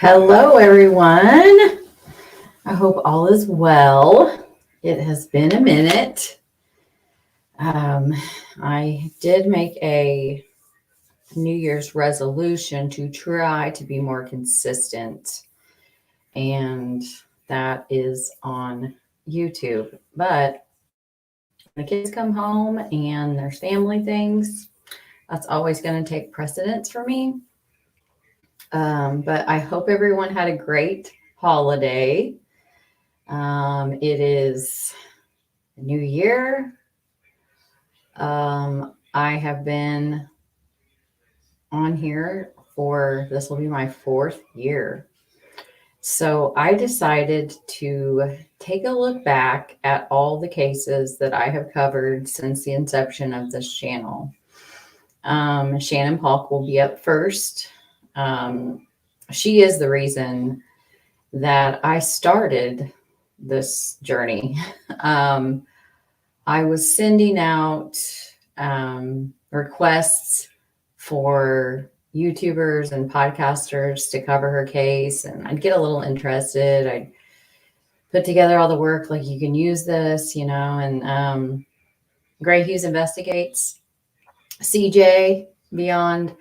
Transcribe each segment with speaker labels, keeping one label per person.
Speaker 1: Hello, everyone. I hope all is well. It has been a minute. I did make a New Year's resolution to try to be more consistent, and that is on YouTube. But when the kids come home and there's family things, that's always going to take precedence for me. But I hope everyone had a great holiday. It is a new year. I have been on here for, this will be my 4th year. So I decided to take a look back at all the cases that I have covered since the inception of this channel. Shannon Paulk will be up first. She is the reason that I started this journey. I was sending out requests for YouTubers and podcasters to cover her case, and I'd get a little interested. I'd put together all the work, like, you can use this, and Gray Hughes Investigates, CJ Beyond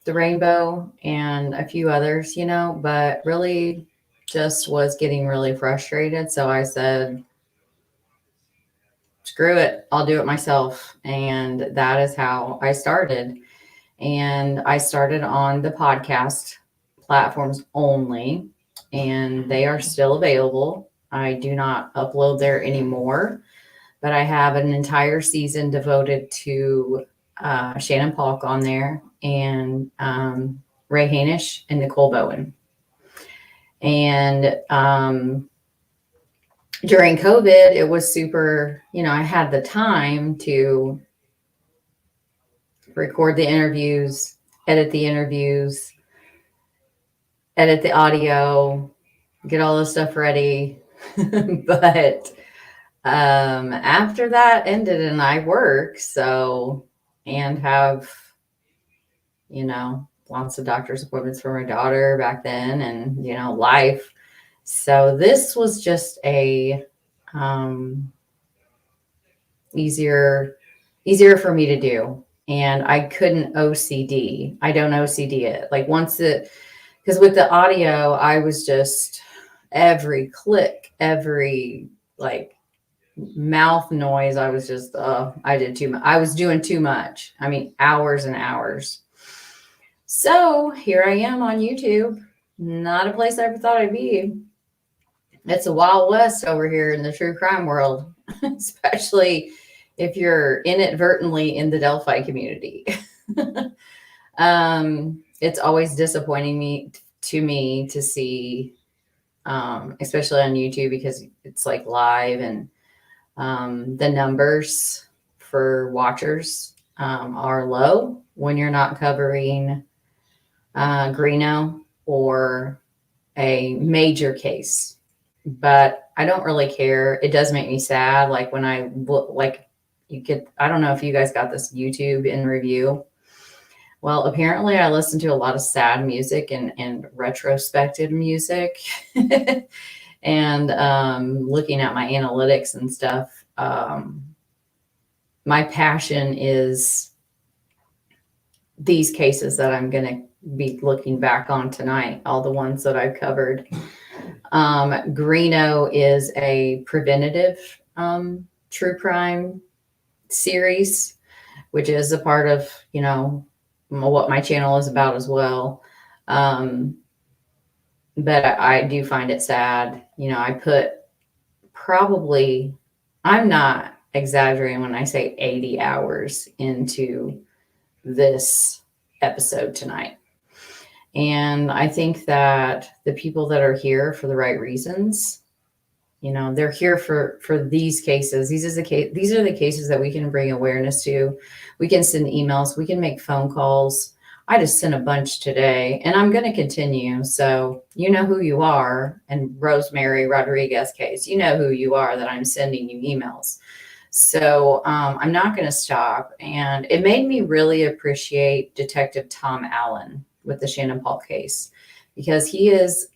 Speaker 1: the Rainbow, and a few others, but really just was getting really frustrated. So I said, screw it, I'll do it myself. And that is how I started. And I started on the podcast platforms only, and they are still available. I do not upload there anymore, but I have an entire season devoted to Shannon Paulk on there, and Ray Hanish and Nicole Boone. And during COVID, it was super, I had the time to record the interviews, edit the audio, get all this stuff ready. But after that ended and I work, and have, lots of doctor's appointments for my daughter back then, and, life. So this was just a easier for me to do. And I couldn't OCD. I don't OCD it. Like, because with the audio, I was just every click, every mouth noise, I was just, I did too much. I was doing too much. I mean, hours and hours. So here I am on YouTube. Not a place I ever thought I'd be. It's a Wild West over here in the true crime world, especially if you're inadvertently in the Delphi community. It's always disappointing to me to see, especially on YouTube, because it's like live, and the numbers for watchers are low when you're not covering Greeno or a major case. But I don't really care. It does make me sad. Like, when I I don't know if you guys got this YouTube in review. Well, apparently I listen to a lot of sad music and retrospective music. And looking at my analytics and stuff, my passion is these cases that I'm going to be looking back on tonight, all the ones that I've covered. Greeno is a preventative true crime series, which is a part of, what my channel is about as well. But I do find it sad. I put probably, I'm not exaggerating when I say 80 hours into this episode tonight. And I think that the people that are here for the right reasons, they're here for these cases. These are the cases that we can bring awareness to. We can send emails. We can make phone calls. I just sent a bunch today, and I'm going to continue. So you know who you are. And Rosemary Rodriguez case, you know who you are that I'm sending you emails. So I'm not going to stop. And it made me really appreciate Detective Tom Allen with the Shannon Paulk case, because he is,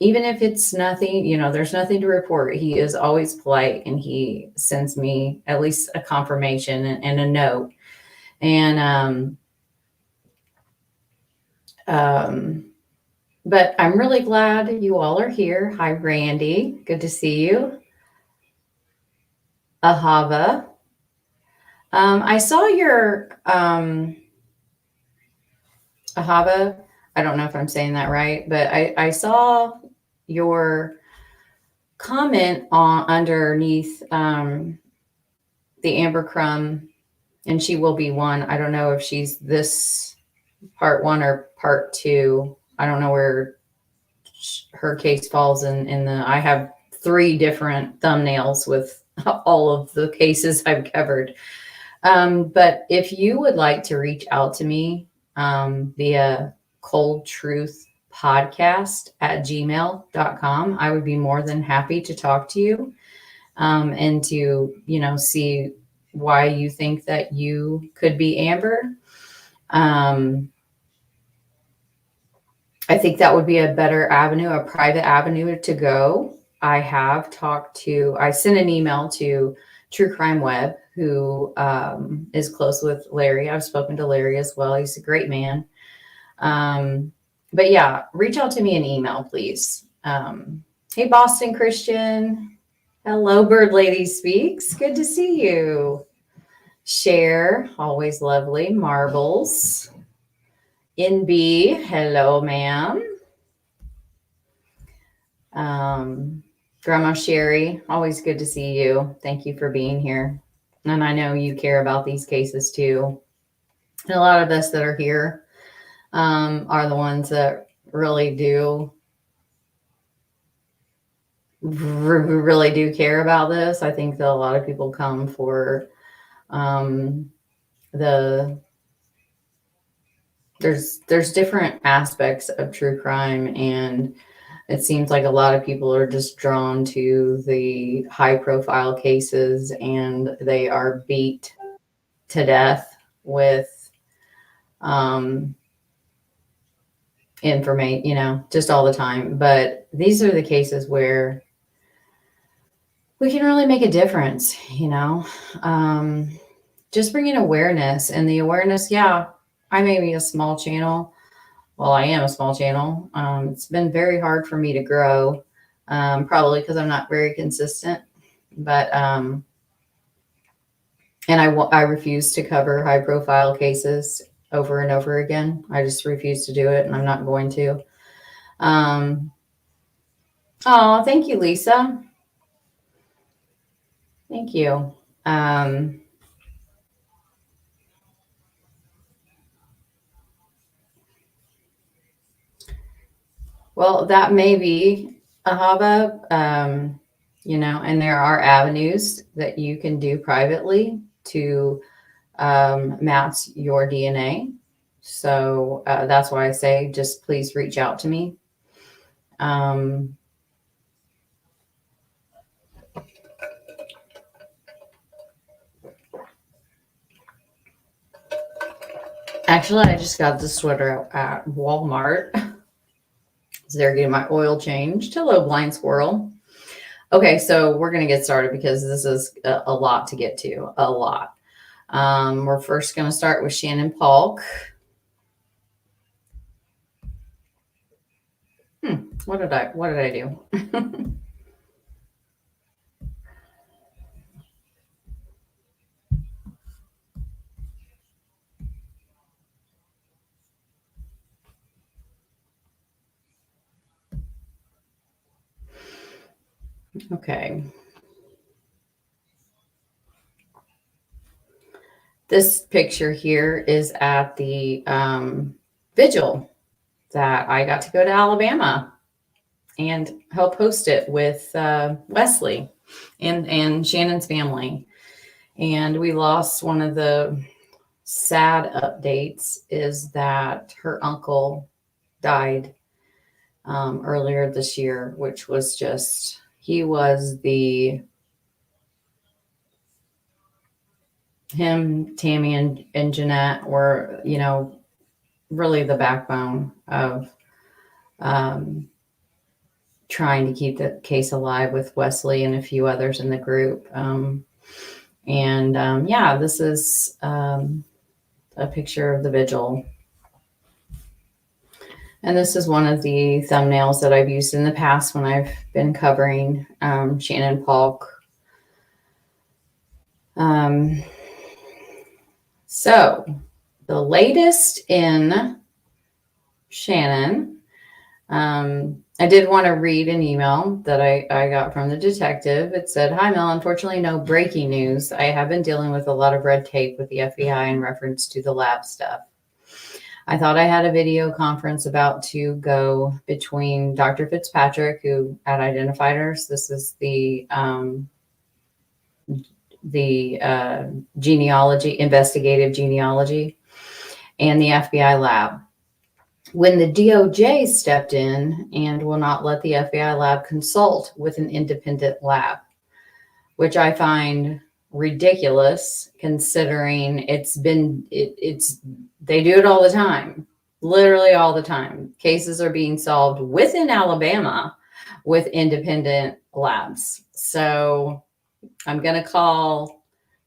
Speaker 1: even if it's nothing, there's nothing to report, he is always polite, and he sends me at least a confirmation and a note. And but I'm really glad you all are here. Hi, Randy. Good to see you. Ahava. I saw your Ahava. I don't know if I'm saying that right, but I saw your comment on underneath the Amber Crumb, and she will be one. I don't know if she's this part 1 or part 2. I don't know where her case falls in the. I have 3 different thumbnails with all of the cases I've covered. But if you would like to reach out to me via coldtruthpodcast@gmail.com, I would be more than happy to talk to you and to, see why you think that you could be Amber. I think that would be a better avenue, a private avenue to go. I sent an email to True Crime Web, who is close with Larry. I've spoken to Larry as well. He's a great man. But yeah, reach out to me in email, please. Hey, Boston Christian. Hello, Bird Lady Speaks. Good to see you. Share, always lovely. Marbles. NB, hello, ma'am. Grandma Sherry, always good to see you. Thank you for being here. And I know you care about these cases too. And a lot of us that are here are the ones that really do care about this. I think that a lot of people come for there's different aspects of true crime, and it seems like a lot of people are just drawn to the high profile cases, and they are beat to death with information, just all the time. But these are the cases where we can really make a difference, just bringing awareness. And the awareness, I may be a small channel. Well, I am a small channel. It's been very hard for me to grow, probably because I'm not very consistent. But and I refuse to cover high profile cases over and over again. I just refuse to do it, and I'm not going to. Oh, thank you, Lisa. Thank you. Well, that may be Ahava, and there are avenues that you can do privately to match your DNA. So that's why I say just please reach out to me. Actually, I just got this sweater at Walmart. So they're getting my oil changed. Hello, blind squirrel. Okay, so we're going to get started because this is a lot to get to. A lot. We're first going to start with Shannon Paulk. What did I do? Okay. This picture here is at the vigil that I got to go to Alabama and help host it with Wesley and Shannon's family. And we lost one of the sad updates is that her uncle died earlier this year, which was just, him, Tammy, and Jeanette were, really the backbone of trying to keep the case alive with Wesley and a few others in the group. Yeah, this is a picture of the vigil. And this is one of the thumbnails that I've used in the past when I've been covering Shannon Paulk. So the latest in Shannon, I did want to read an email that I got from the detective. It said, "Hi, Mel. Unfortunately, no breaking news. I have been dealing with a lot of red tape with the FBI in reference to the lab stuff. I thought I had a video conference about to go between Dr. Fitzpatrick, who had identified her. So this is the genealogy, investigative genealogy, and the FBI lab. When the DOJ stepped in and will not let the FBI lab consult with an independent lab, which I find ridiculous considering they do it all the time, literally all the time. Cases are being solved within Alabama with independent labs. So I'm going to call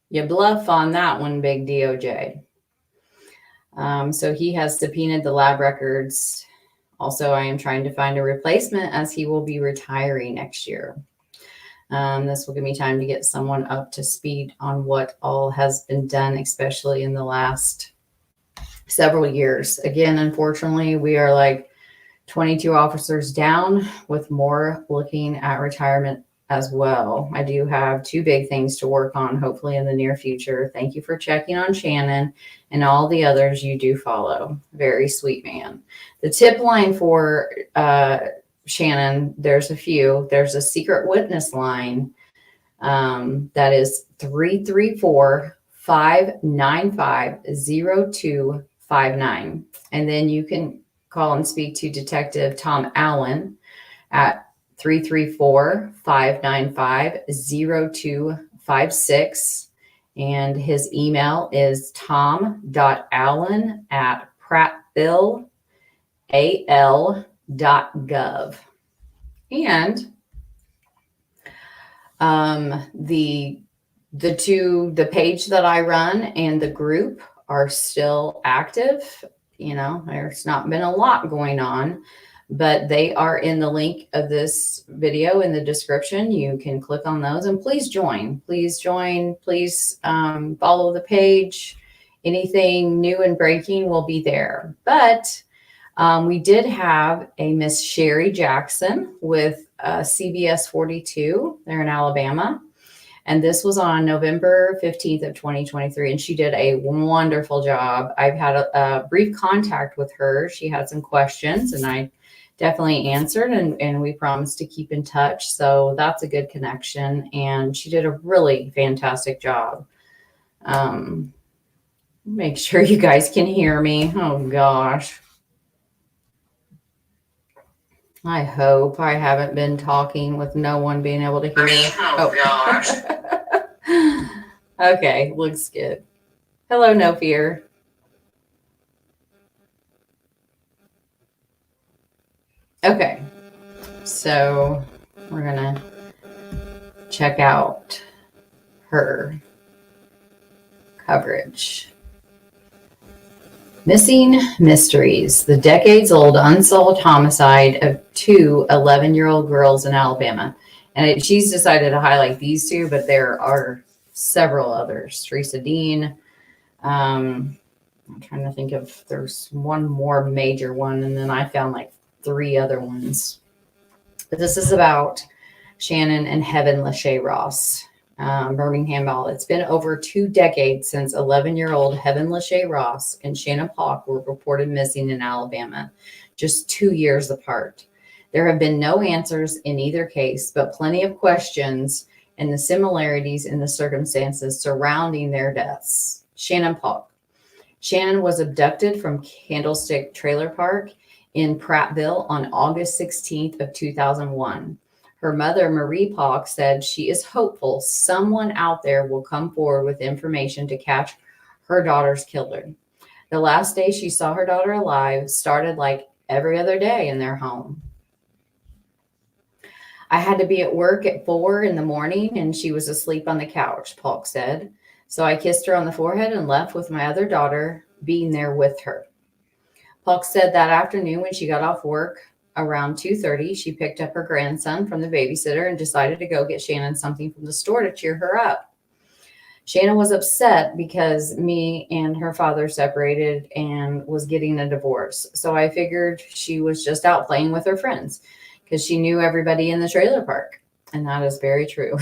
Speaker 1: you bluff on that one, big DOJ. So he has subpoenaed the lab records. Also, I am trying to find a replacement as he will be retiring next year. This will give me time to get someone up to speed on what all has been done, especially in the last several years. Again, unfortunately, we are like 22 officers down, with more looking at retirement as well. I do have 2 big things to work on, hopefully in the near future. Thank you for checking on Shannon and all the others you do follow. Very sweet man. The tip line for Shannon, there's a few. There's a secret witness line that is 334-595-0259. And then you can call and speak to Detective Tom Allen at 334-595-0256. And his email is tom.allen@prattvilleal.gov. And the page that I run and the group are still active. You know, there's not been a lot going on, but they are in the link of this video in the description. You can click on those and please join. Please join. Please follow the page. Anything new and breaking will be there. But we did have a Miss Sherry Jackson with CBS 42 there in Alabama. And this was on November 15th of 2023. And she did a wonderful job. I've had a brief contact with her. She had some questions and I definitely answered, and we promised to keep in touch. So that's a good connection. And she did a really fantastic job. Make sure you guys can hear me. Oh gosh. I hope I haven't been talking with no one being able to hear. Oh gosh. Okay, looks good. Hello, No Fear. Okay, so we're gonna check out her coverage. Missing Mysteries, the decades-old unsolved homicide of 2 11-year-old girls in Alabama. And she's decided to highlight these 2, but there are several others. Teresa Dean. I'm trying to think if there's one more major one, and then I found like 3 other ones. But this is about Shannon and Heaven Lachey Ross, Birmingham Ball. It's been over 2 decades since 11-year-old Heaven Lachey Ross and Shannon Paulk were reported missing in Alabama, just 2 years apart. There have been no answers in either case, but plenty of questions and the similarities in the circumstances surrounding their deaths. Shannon Paulk. Shannon was abducted from Candlestick Trailer Park in Prattville on August 16th of 2001. Her mother, Marie Paulk, said she is hopeful someone out there will come forward with information to catch her daughter's killer. The last day she saw her daughter alive started like every other day in their home. I had to be at work at 4 in the morning and she was asleep on the couch, Paulk said. So I kissed her on the forehead and left with my other daughter being there with her. Paulk said that afternoon when she got off work around 2:30, she picked up her grandson from the babysitter and decided to go get Shannon something from the store to cheer her up. Shannon was upset because me and her father separated and was getting a divorce. So I figured she was just out playing with her friends because she knew everybody in the trailer park. And that is very true.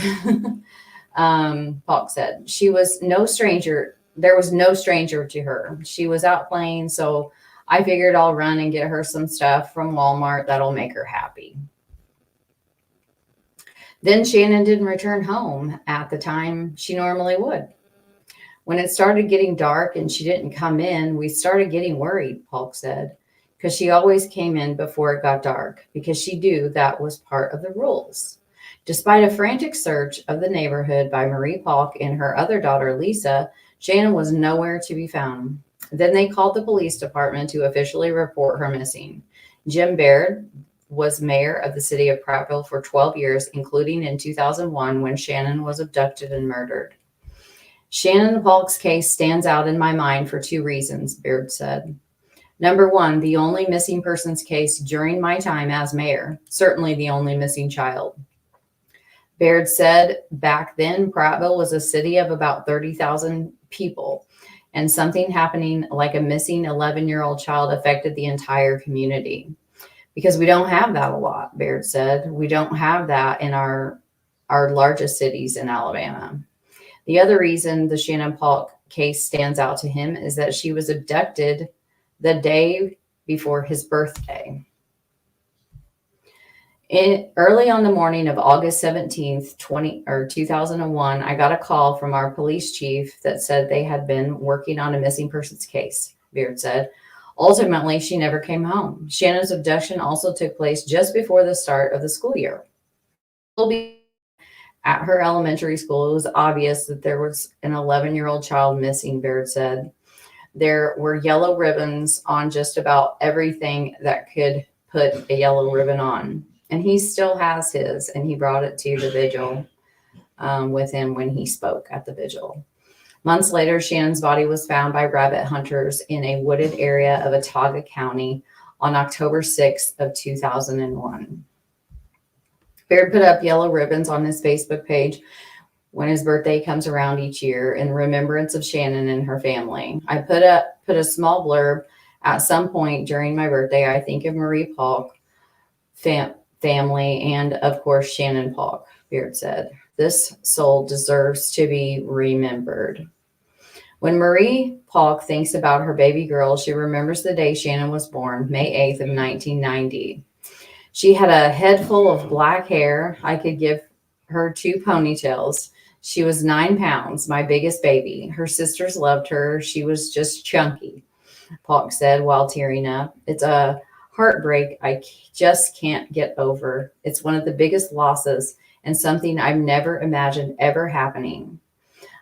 Speaker 1: Paulk said she was no stranger. There was no stranger to her. She was out playing. So I figured I'll run and get her some stuff from Walmart that'll make her happy. Then Shannon didn't return home at the time she normally would. When it started getting dark and she didn't come in, we started getting worried, Paulk said, because she always came in before it got dark because she knew that was part of the rules. Despite a frantic search of the neighborhood by Marie Paulk and her other daughter, Lisa, Shannon was nowhere to be found. Then they called the police department to officially report her missing. Jim Baird was mayor of the city of Prattville for 12 years, including in 2001 when Shannon was abducted and murdered. Shannon Paulk's case stands out in my mind for 2 reasons, Baird said. Number 1, the only missing persons case during my time as mayor, certainly the only missing child. Baird said back then Prattville was a city of about 30,000 people, and something happening like a missing 11-year-old child affected the entire community. Because we don't have that a lot, Baird said. We don't have that in our largest cities in Alabama. The other reason the Shannon Paulk case stands out to him is that she was abducted the day before his birthday. Early on the morning of August 17th, 2001, I got a call from our police chief that said they had been working on a missing persons case, Baird said. Ultimately, she never came home. Shannon's abduction also took place just before the start of the school year. At her elementary school, it was obvious that there was an 11-year-old child missing, Baird said. There were yellow ribbons on just about everything that could put a yellow ribbon on. And he still has his, and he brought it to the vigil with him when he spoke at the vigil. Months later, Shannon's body was found by rabbit hunters in a wooded area of Watauga County on October 6th of 2001. Baird put up yellow ribbons on his Facebook page when his birthday comes around each year in remembrance of Shannon and her family. I put a small blurb at some point during my birthday. I think of Marie Paulk, family, and of course, Shannon Paulk, Baird said. This soul deserves to be remembered. When Marie Paulk thinks about her baby girl, she remembers the day Shannon was born, May 8th of 1990. She had a head full of black hair. I could give her 2 ponytails. She was 9 pounds, my biggest baby. Her sisters loved her. She was just chunky, Paulk said while tearing up. It's a heartbreak I just can't get over. It's one of the biggest losses and something I've never imagined ever happening.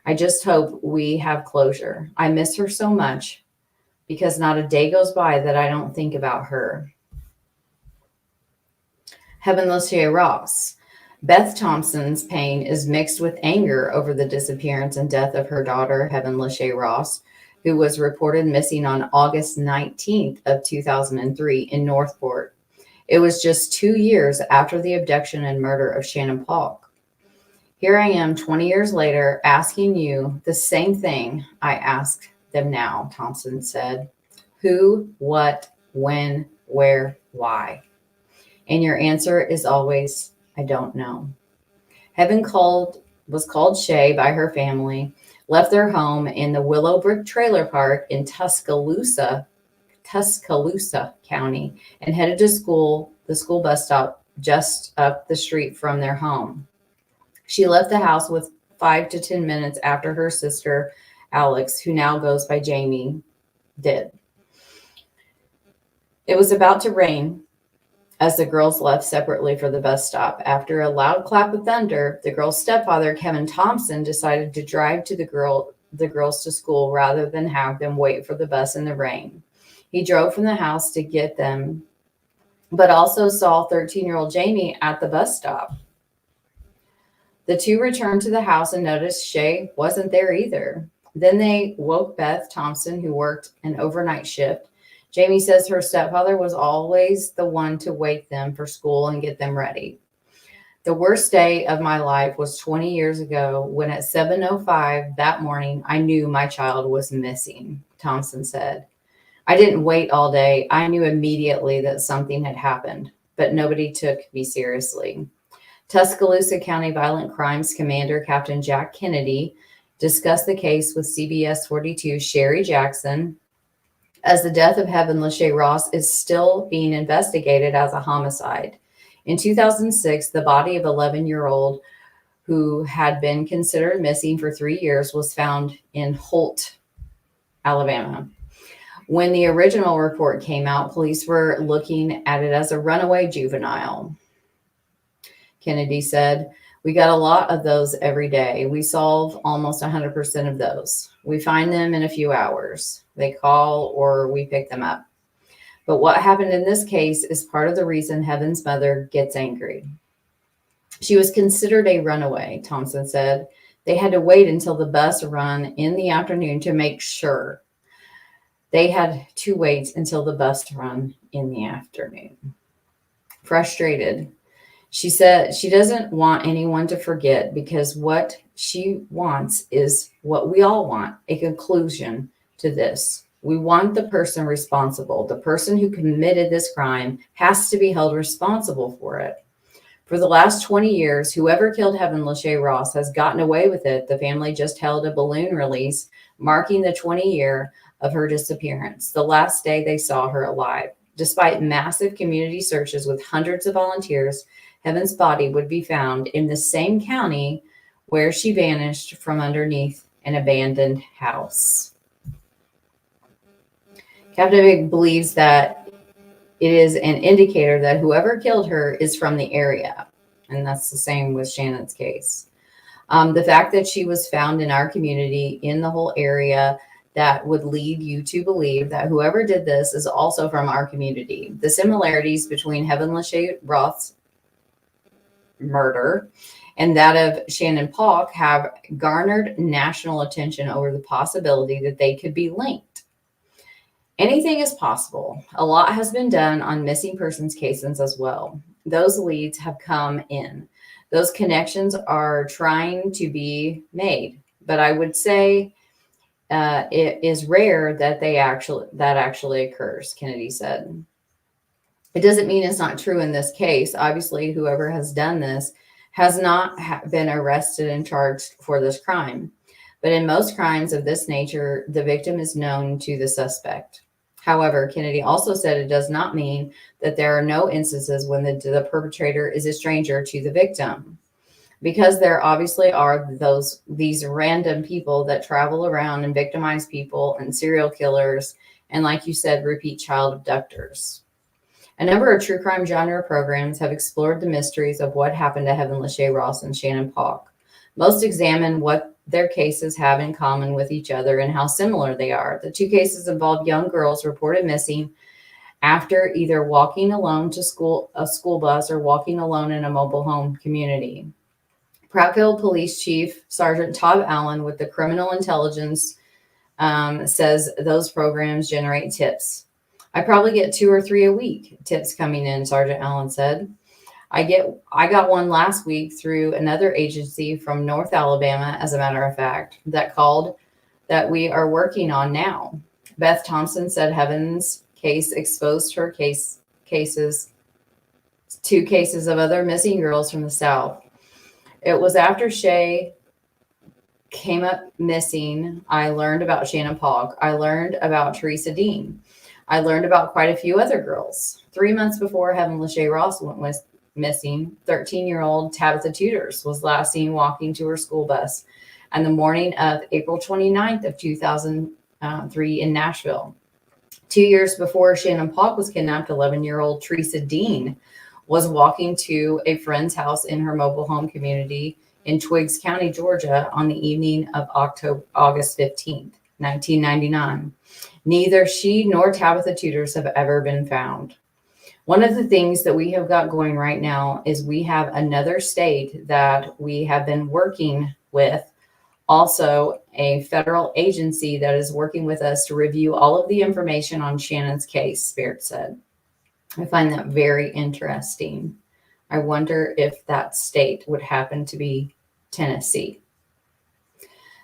Speaker 1: I just hope we have closure. I miss her so much because not a day goes by that I don't think about her. Heaven Lachey Ross. Beth Thompson's pain is mixed with anger over the disappearance and death of her daughter, Heaven Lachey Ross, who was reported missing on August 19th of 2003 in Northport. It was just 2 years after the abduction and murder of Shannon Paulk. Here I am 20 years later asking you the same thing I asked them now, Thompson said. Who, what, when, where, why? And your answer is always, I don't know. Heaven was called Shay by her family, left their home in the Willow Brick Trailer Park in Tuscaloosa County, and headed to the school bus stop just up the street from their home. She left the house with 5 to 10 minutes after her sister, Alex, who now goes by Jamie, did. It was about to rain as the girls left separately for the bus stop. After a loud clap of thunder, the girl's stepfather, Kevin Thompson, decided to drive to the girls to school rather than have them wait for the bus in the rain. He drove from the house to get them but also saw 13-year-old Jamie at the bus stop. The two returned to the house and noticed Shay wasn't there either. Then they woke Beth Thompson, who worked an overnight shift. Jamie says her stepfather was always the one to wake them for school and get them ready. The worst day of my life was 20 years ago when at 7:05 that morning, I knew my child was missing, Thompson said. I didn't wait all day. I knew immediately that something had happened, but nobody took me seriously. Tuscaloosa County Violent Crimes Commander Captain Jack Kennedy discussed the case with CBS 42 Sherry Jackson, as the death of Heaven Lachey Ross is still being investigated as a homicide. In 2006, the body of 11-year-old who had been considered missing for 3 years was found in Holt, Alabama. When the original report came out, police were looking at it as a runaway juvenile. Kennedy said, "We got a lot of those every day. We solve almost 100% of those. We find them in a few hours. They call or we pick them up. But what happened in this case is part of the reason Heaven's mother gets angry. She was considered a runaway," Thompson said. "They had to wait until the bus run in the afternoon to make sure. They had to wait until the bus run in the afternoon." Frustrated, she said she doesn't want anyone to forget because what she wants is what we all want, a conclusion to this. We want the person responsible. The person who committed this crime has to be held responsible for it. For the last 20 years, whoever killed Heaven Lachey Ross has gotten away with it. The family just held a balloon release marking the 20-year of her disappearance, the last day they saw her alive. Despite massive community searches with hundreds of volunteers, Heaven's body would be found in the same county where she vanished from underneath an abandoned house. Captain Big believes that it is an indicator that whoever killed her is from the area. And that's the same with Shannon's case. The fact that she was found in our community, in the whole area, that would lead you to believe that whoever did this is also from our community. The similarities between Heaven Lachey Roth's murder and that of Shannon Paulk have garnered national attention over the possibility that they could be linked. Anything is possible. A lot has been done on missing persons cases as well. Those leads have come in. Those connections are trying to be made. But I would say it is rare that that actually occurs, Kennedy said. It doesn't mean it's not true in this case. Obviously, whoever has done this has not been arrested and charged for this crime. But in most crimes of this nature, the victim is known to the suspect. However, Kennedy also said it does not mean that there are no instances when the perpetrator is a stranger to the victim, because there obviously are these random people that travel around and victimize people, and serial killers, and like you said, repeat child abductors. A number of true crime genre programs have explored the mysteries of what happened to Heaven Lachey Ross and Shannon Paulk. Most examine what their cases have in common with each other and how similar they are. The two cases involve young girls reported missing after either walking alone to a school bus or walking alone in a mobile home community. Prattville Police Chief Sergeant Todd Allen with the Criminal Intelligence says those programs generate tips. "I probably get 2 or 3 a week tips coming in," Sergeant Allen said. I got one last week through another agency from North Alabama, as a matter of fact, that called that we are working on now. Beth Thompson said Heaven's case exposed her cases, 2 cases of other missing girls from the South. "It was after Shay came up missing, I learned about Shannon Paulk. I learned about Teresa Dean. I learned about quite a few other girls. 3 months before Heaven Lachey Ross went missing, 13-year-old Tabitha Tudors was last seen walking to her school bus on the morning of April 29th of 2003 in Nashville. 2 years before Shannon Paulk was kidnapped, 11-year-old Teresa Dean was walking to a friend's house in her mobile home community in Twiggs County, Georgia, on the evening of August 15th, 1999. Neither she nor Tabitha Tudors have ever been found. One of the things that we have got going right now is we have another state that we have been working with, also a federal agency that is working with us to review all of the information on Shannon's case, Spirit said. I find that very interesting. I wonder if that state would happen to be Tennessee.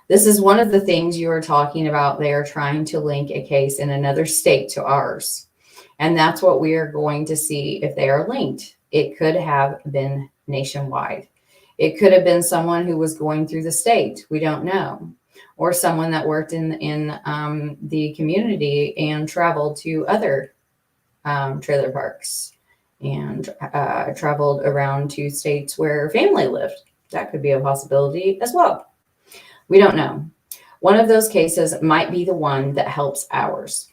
Speaker 1: This is one of the things you were talking about. They are trying to link a case in another state to ours. And that's what we are going to see if they are linked. It could have been nationwide. It could have been someone who was going through the state. We don't know. Or someone that worked in the community and traveled to other trailer parks and traveled around to states where family lived. That could be a possibility as well. We don't know. One of those cases might be the one that helps ours.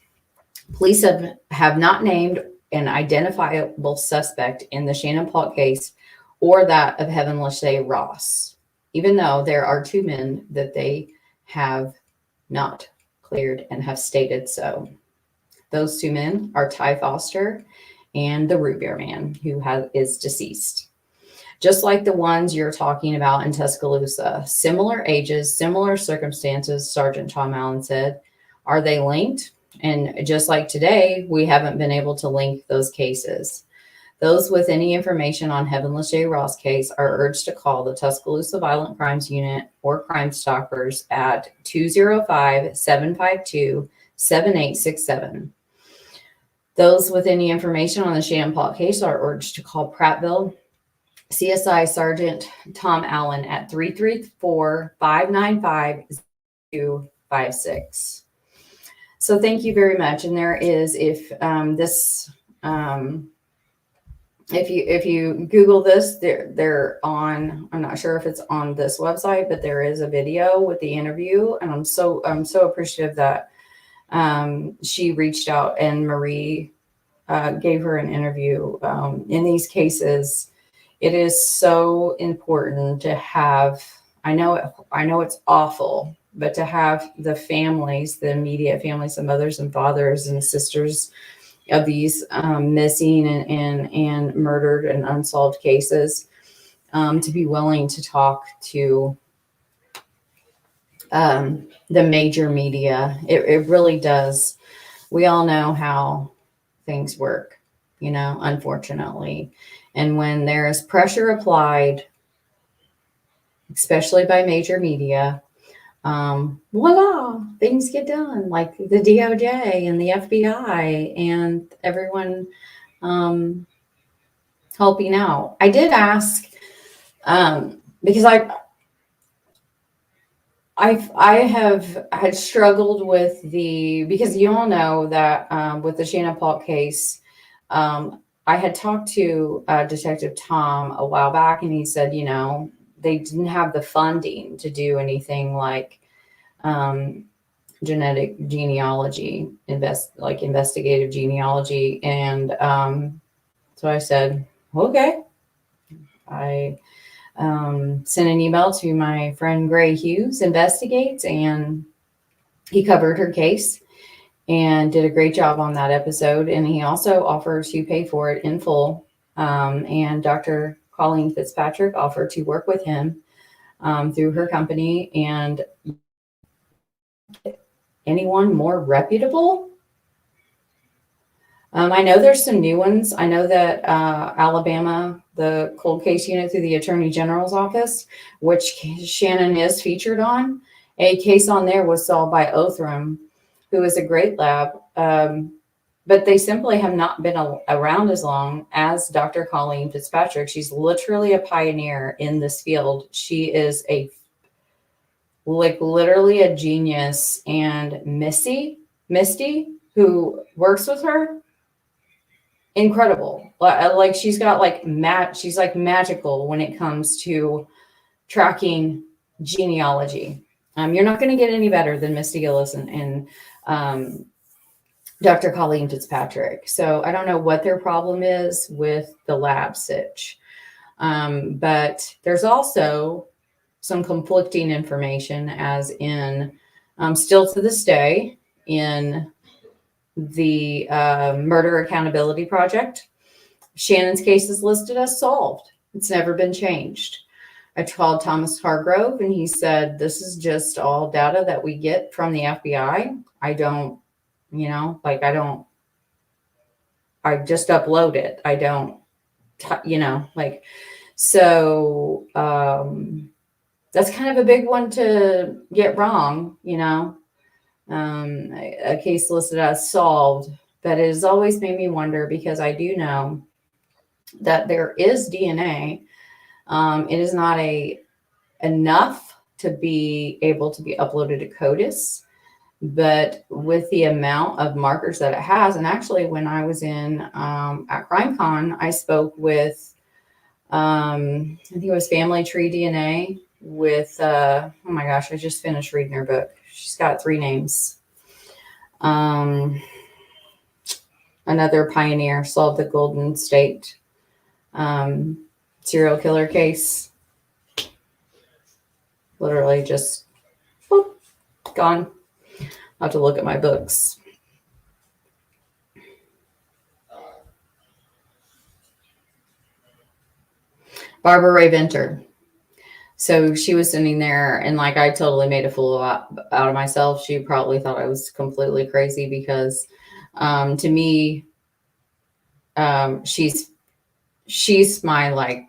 Speaker 1: Police have not named an identifiable suspect in the Shannon Paulk case or that of Heaven Lachey Ross, even though there are 2 men that they have not cleared and have stated so. Those 2 men are Ty Foster and the Root Beer Man, who is deceased. Just like the ones you're talking about in Tuscaloosa, similar ages, similar circumstances, Sergeant Tom Allen said. Are they linked? And just like today, we haven't been able to link those cases. Those with any information on Heaven Lachey Ross case are urged to call the Tuscaloosa Violent Crimes Unit or Crime Stoppers at 205-752-7867. Those with any information on the Shannon Paulk case are urged to call Prattville CSI Sergeant Tom Allen at 334-595-256. So thank you very much. And there is, if you Google this, they're on, I'm not sure if it's on this website, but there is a video with the interview. And I'm so appreciative that she reached out and Marie gave her an interview. In these cases, it is so important to have, I know it's awful, but to have the families, the immediate families, the mothers and fathers and sisters of these missing and murdered and unsolved cases, to be willing to talk to the major media. It really does. We all know how things work, unfortunately. And when there is pressure applied, especially by major media, voila, things get done, like the DOJ and the FBI and everyone helping out. I did ask, because I had struggled with because you all know that with the Shannon Paulk case, I had talked to Detective Tom a while back, and he said, they didn't have the funding to do anything like genetic genealogy, investigative genealogy. And so I said, okay. I sent an email to my friend Gray Hughes Investigates, and he covered her case and did a great job on that episode. And he also offered to pay for it in full. And Dr. Colleen Fitzpatrick offered to work with him through her company. And anyone more reputable? I know there's some new ones. I know that Alabama, the cold case unit through the Attorney General's office, which Shannon is featured on, a case on there was solved by Othram, who is a great lab. But they simply have not been around as long as Dr. Colleen Fitzpatrick. She's literally a pioneer in this field. She is literally a genius. And Misty, who works with her, incredible. Like she's got she's like magical when it comes to tracking genealogy. You're not going to get any better than Misty Gillis and Dr. Colleen Fitzpatrick. So I don't know what their problem is with the lab sitch. But there's also some conflicting information, as in still to this day in the Murder Accountability Project. Shannon's case is listed as solved. It's never been changed. I called Thomas Hargrove and he said, this is just all data that we get from the FBI. I don't, I just upload it. I don't, so that's kind of a big one to get wrong, a case listed as solved, but it has always made me wonder because I do know that there is DNA. It is not enough to be able to be uploaded to CODIS, but with the amount of markers that it has, and actually when I was in at CrimeCon, I spoke with, I think it was Family Tree DNA with, oh my gosh, I just finished reading her book. She's got 3 names. Another pioneer solved the Golden State serial killer case. Literally just whoop, gone. I'll have to look at my books. Barbara Ray Venter. So she was sitting there and like I totally made a fool out of myself. She probably thought I was completely crazy because to me, she's my like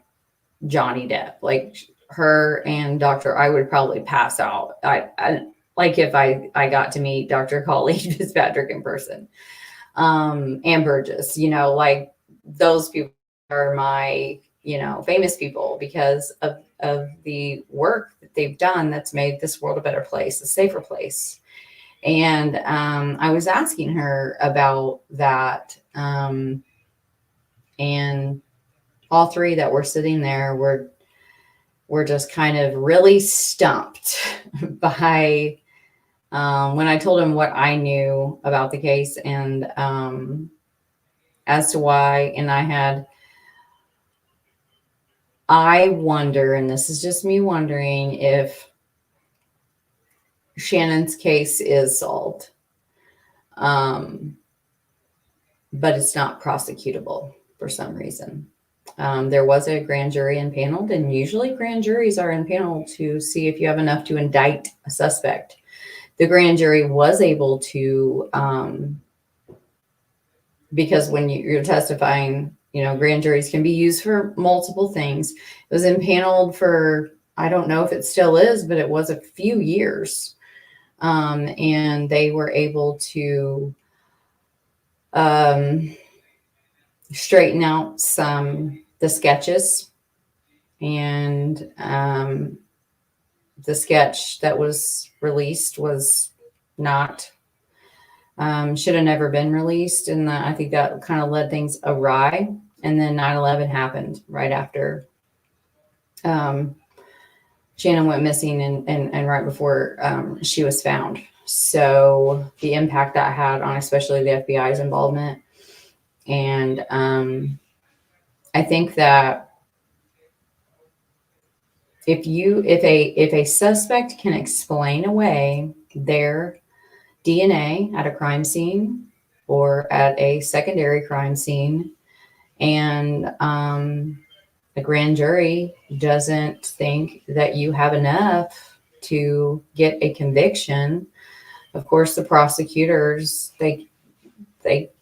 Speaker 1: Johnny Depp. Like her and I would probably pass out. I like if I got to meet Dr. Colleen Fitzpatrick in person. Ann Burgess, like those people are my, famous people because of the work that they've done that's made this world a better place, a safer place. And I was asking her about that. And all 3 that were sitting there were just kind of really stumped by when I told him what I knew about the case and as to why. And I wonder, and this is just me wondering, if Shannon's case is solved, but it's not prosecutable for some reason. There was a grand jury impaneled, and usually grand juries are impaneled to see if you have enough to indict a suspect. The grand jury was able to, because when you're testifying, grand juries can be used for multiple things. It was impaneled for, I don't know if it still is, but it was a few years. And they were able to straighten out the sketches, and the sketch that was released was not, should have never been released. And I think that kind of led things awry. And then 9/11 happened right after Shannon went missing and right before she was found. So the impact that had on especially the FBI's involvement. And I think that if a suspect can explain away their DNA at a crime scene or at a secondary crime scene, and the grand jury doesn't think that you have enough to get a conviction, of course the prosecutors, they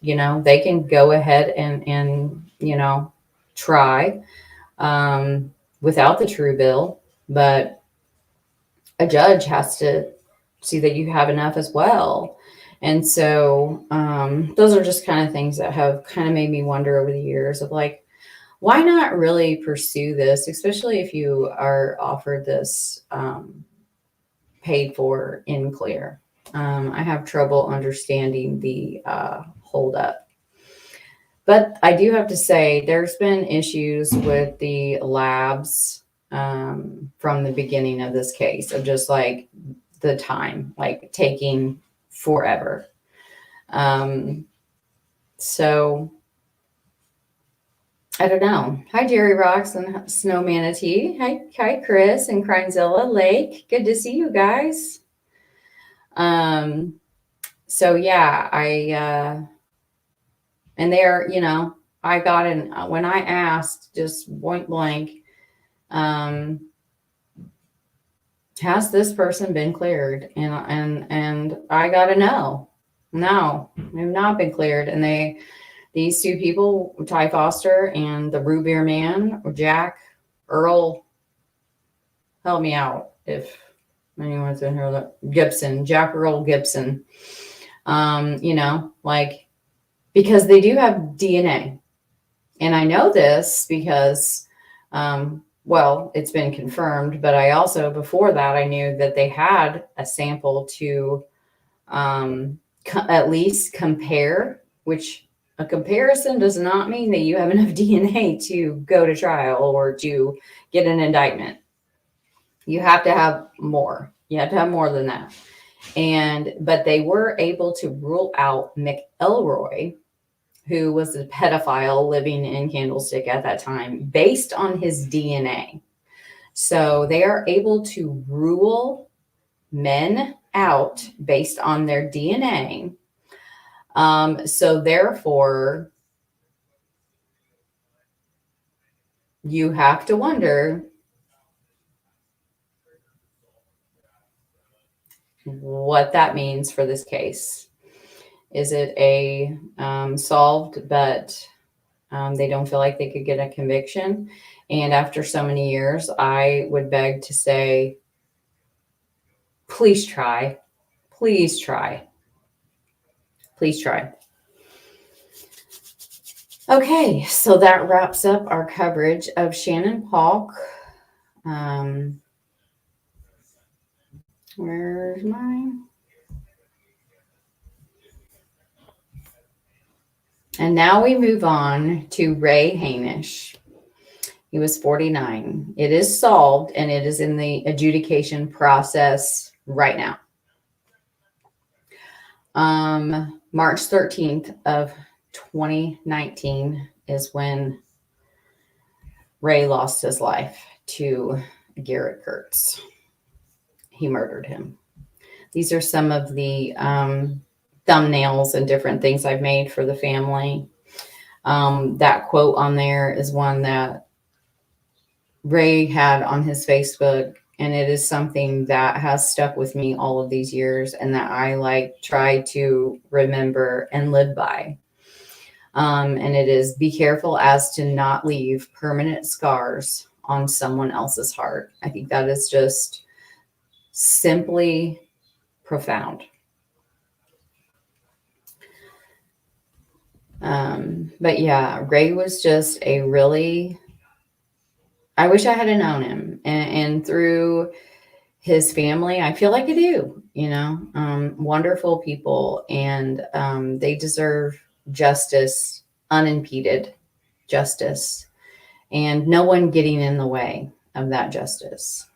Speaker 1: can go ahead and try without the true bill, but a judge has to see that you have enough as well. And so those are just kind of things that have kind of made me wonder over the years of like, why not really pursue this, especially if you are offered this paid for in clear. I have trouble understanding the holdup. But I do have to say there's been issues with the labs from the beginning of this case of just like the time, like taking forever. So I don't know. Hi, Jerry Rocks and Snow Manatee. Hi, Chris and Crimezilla Lake. Good to see you guys. So yeah, and they're, I got in when I asked just point blank, has this person been cleared? And I got a no. No, they've not been cleared. And these two people, Ty Foster and the root beer man, or Jack Earl, help me out if anyone's in here. Gibson, Jack Earl Gibson. Like, because they do have DNA. And I know this because, well, it's been confirmed, but I also, before that, I knew that they had a sample to at least compare, which a comparison does not mean that you have enough DNA to go to trial or to get an indictment. You have to have more. You have to have more than that. But they were able to rule out McElroy, who was a pedophile living in Candlestick at that time, based on his DNA. So they are able to rule men out based on their DNA. So therefore, you have to wonder what that means for this case. Is it a solved, but they don't feel like they could get a conviction? And after so many years, I would beg to say, please try. Please try. Please try. Okay, so that wraps up our coverage of Shannon Paulk. Where's mine? And now we move on to Ray Hanish. He was 49. It is solved, and it is in the adjudication process right now. March 13th of 2019 is when Ray lost his life to Garrett Kurtz. He murdered him. These are some of the thumbnails and different things I've made for the family. That quote on there is one that Ray had on his Facebook, and it is something that has stuck with me all of these years, and that I try to remember and live by. And it is, be careful as to not leave permanent scars on someone else's heart. I think that is just simply profound. But yeah, Ray was just a really, I wish I had known him, and through his family, I feel like I do, wonderful people, and they deserve justice, unimpeded justice, and no one getting in the way of that justice.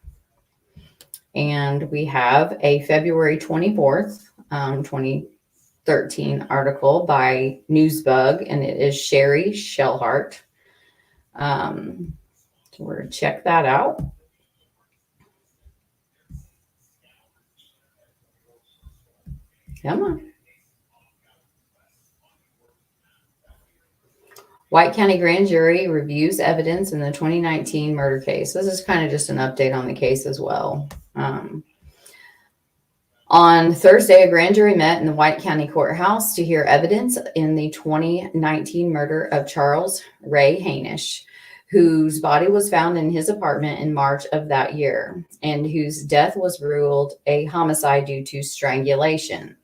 Speaker 1: And we have a February 24th, 2013 article by Newsbug, and it is Sherry Shellhart. So we're going to check that out. Come on. White County Grand Jury reviews evidence in the 2019 murder case. This is kind of just an update on the case as well. On Thursday, a grand jury met in the White County Courthouse to hear evidence in the 2019 murder of Charles Ray Hanish, whose body was found in his apartment in March of that year, and whose death was ruled a homicide due to strangulation.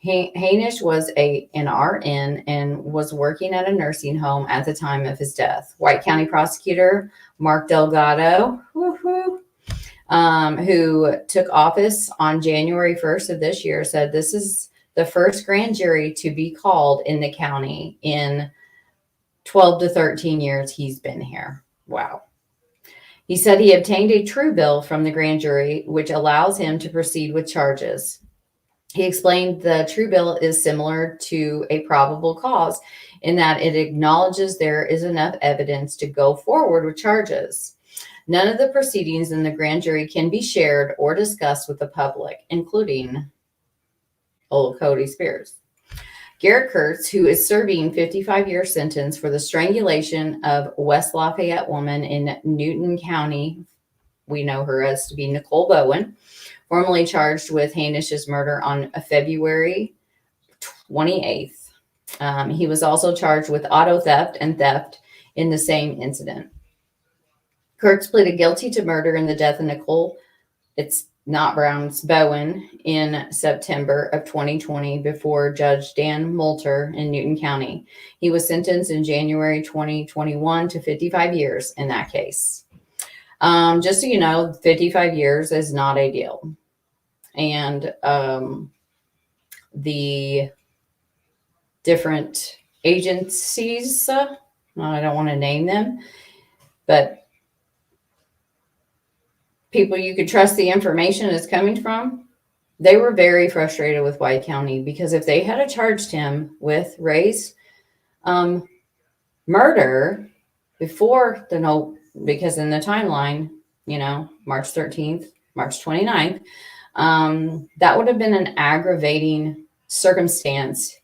Speaker 1: Hanish was an RN and was working at a nursing home at the time of his death. White County Prosecutor Mark Delgado, who took office on January 1st of this year, said this is the first grand jury to be called in the county in 12 to 13 years he's been here. Wow. He said he obtained a true bill from the grand jury, which allows him to proceed with charges. He explained the true bill is similar to a probable cause in that it acknowledges there is enough evidence to go forward with charges. None of the proceedings in the grand jury can be shared or discussed with the public, including old Cody Spears. Garrett Kurtz, who is serving 55-year sentence for the strangulation of West Lafayette woman in Newton County. We know her as to be Nicole Bowen, formally charged with Hanish's murder on February 28th. He was also charged with auto theft and theft in the same incident. Kurtz pleaded guilty to murder in the death of Nicole, it's not Brown's, Bowen, in September of 2020 before Judge Dan Moulter in Newton County. He was sentenced in January 2021 to 55 years in that case. Just so you know, 55 years is not a deal. And the different agencies, I don't want to name them, but people you could trust the information is coming from, they were very frustrated with White County, because if they had charged him with Ray's murder before the no, because in the timeline, you know, March 13th, March 29th, that would have been an aggravating circumstance,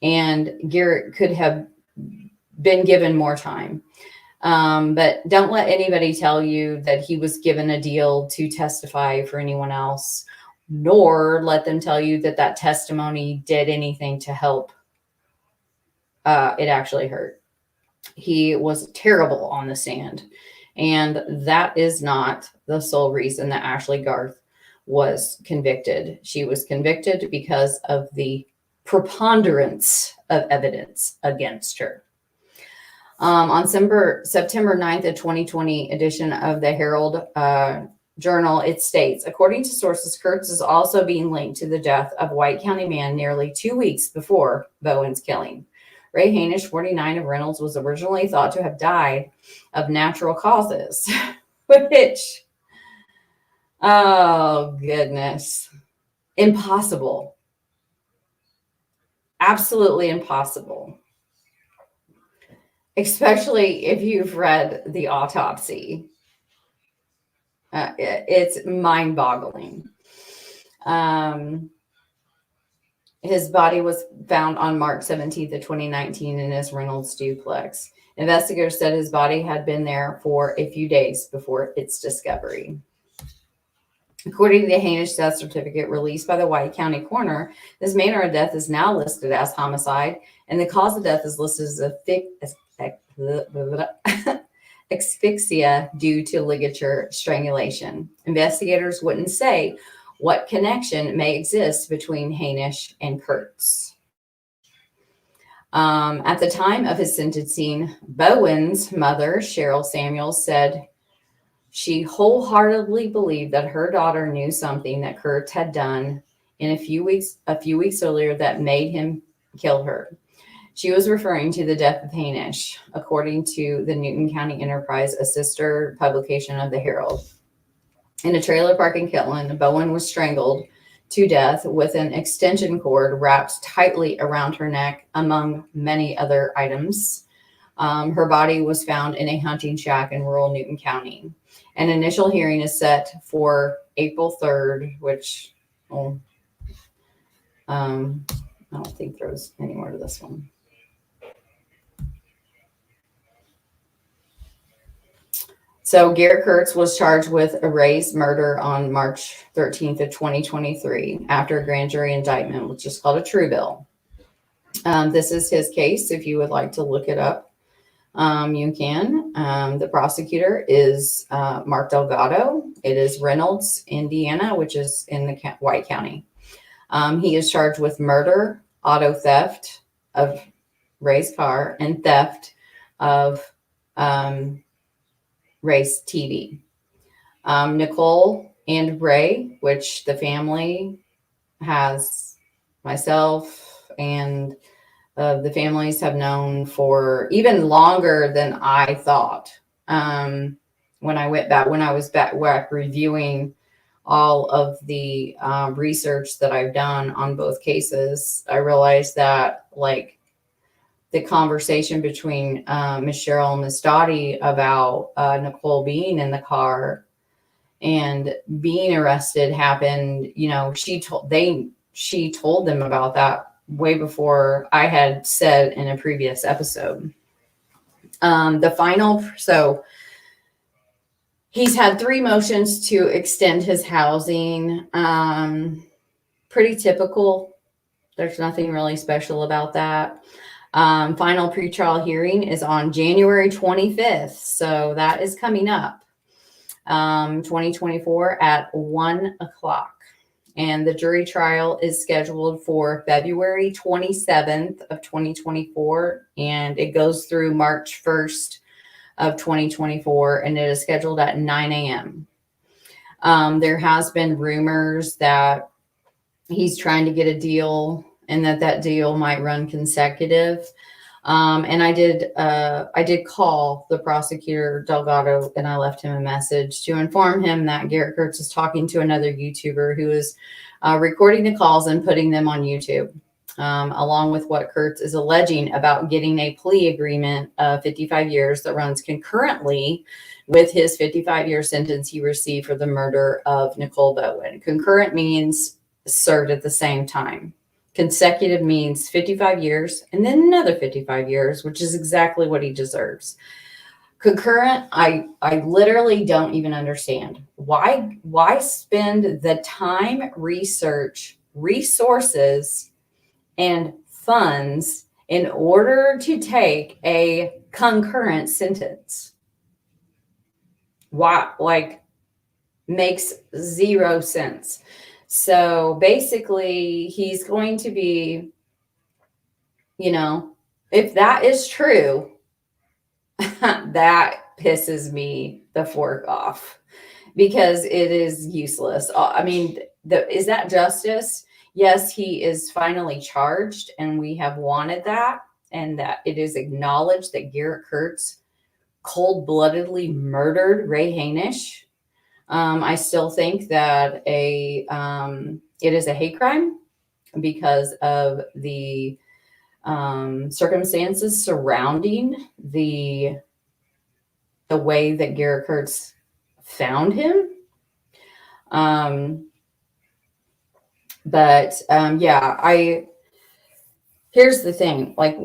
Speaker 1: and Garrett could have been given more time. But don't let anybody tell you that he was given a deal to testify for anyone else, nor let them tell you that that testimony did anything to help. It actually hurt. He was terrible on the stand, and that is not the sole reason that Ashley Garth was convicted. She was convicted because of the preponderance of evidence against her. On September 9th, a 2020 edition of the Herald Journal, it states, according to sources, Kurtz is also being linked to the death of White County man nearly 2 weeks before Bowen's killing. Ray Hanish, 49, of Reynolds, was originally thought to have died of natural causes, which, oh goodness, impossible. Absolutely impossible. Especially if you've read the autopsy. It's mind-boggling. His body was found on March 17th of 2019 in his Reynolds duplex. Investigators said his body had been there for a few days before its discovery. According to the Hanish death certificate released by the White County coroner, this manner of death is now listed as homicide, and the cause of death is listed as asphyxia due to ligature strangulation. Investigators wouldn't say what connection may exist between Hanish and Kurtz. At the time of his sentencing, Bowen's mother, Cheryl Samuels, said she wholeheartedly believed that her daughter knew something that Kurtz had done in a few weeks earlier that made him kill her. She was referring to the death of Hanish, according to the Newton County Enterprise, a sister publication of the Herald. In a trailer park in Kitland, Bowen was strangled to death with an extension cord wrapped tightly around her neck, among many other items. Her body was found in a hunting shack in rural Newton County. An initial hearing is set for April 3rd, which I don't think there's any more to this one. So Garrett Kurtz was charged with Ray's murder on March 13th of 2023 after a grand jury indictment, which is called a true bill. This is his case. If you would like to look it up, you can. The prosecutor is Mark Delgado. It is Reynolds, Indiana, which is in the White County. He is charged with murder, auto theft of Ray's car, and theft of Ray's TV. Nicole and Ray, which the family has, myself and the families have known for even longer than I thought. When I was back reviewing all of the research that I've done on both cases, I realized that, like, the conversation between Miss Cheryl and Miss Dottie about Nicole being in the car and being arrested happened, you know, she told them about that way before I had said in a previous episode. So he's had 3 motions to extend his housing. Pretty typical. There's nothing really special about that. Final pretrial hearing is on January 25th. So that is coming up, 2024 at 1:00. And the jury trial is scheduled for February 27th of 2024. And it goes through March 1st of 2024. And it is scheduled at 9 a.m. There has been rumors that he's trying to get a deal and that deal might run consecutive. And I did call the prosecutor Delgado, and I left him a message to inform him that Garrett Kurtz is talking to another YouTuber who is recording the calls and putting them on YouTube, along with what Kurtz is alleging about getting a plea agreement of 55 years that runs concurrently with his 55-year sentence he received for the murder of Nicole Bowen. Concurrent means served at the same time. Consecutive means 55 years and then another 55 years, which is exactly what he deserves. Concurrent, I literally don't even understand. Why spend the time, research, resources, and funds in order to take a concurrent sentence? Why? Like, makes zero sense. So basically, he's going to be, if that is true, that pisses me the fork off, because it is useless. I mean, is that justice? Yes, he is finally charged, and we have wanted that, and that it is acknowledged that Garrett Kurtz cold-bloodedly murdered Ray Hainish. I still think that it is a hate crime because of the circumstances surrounding the way that Garrett Kurtz found him. Here's the thing, like,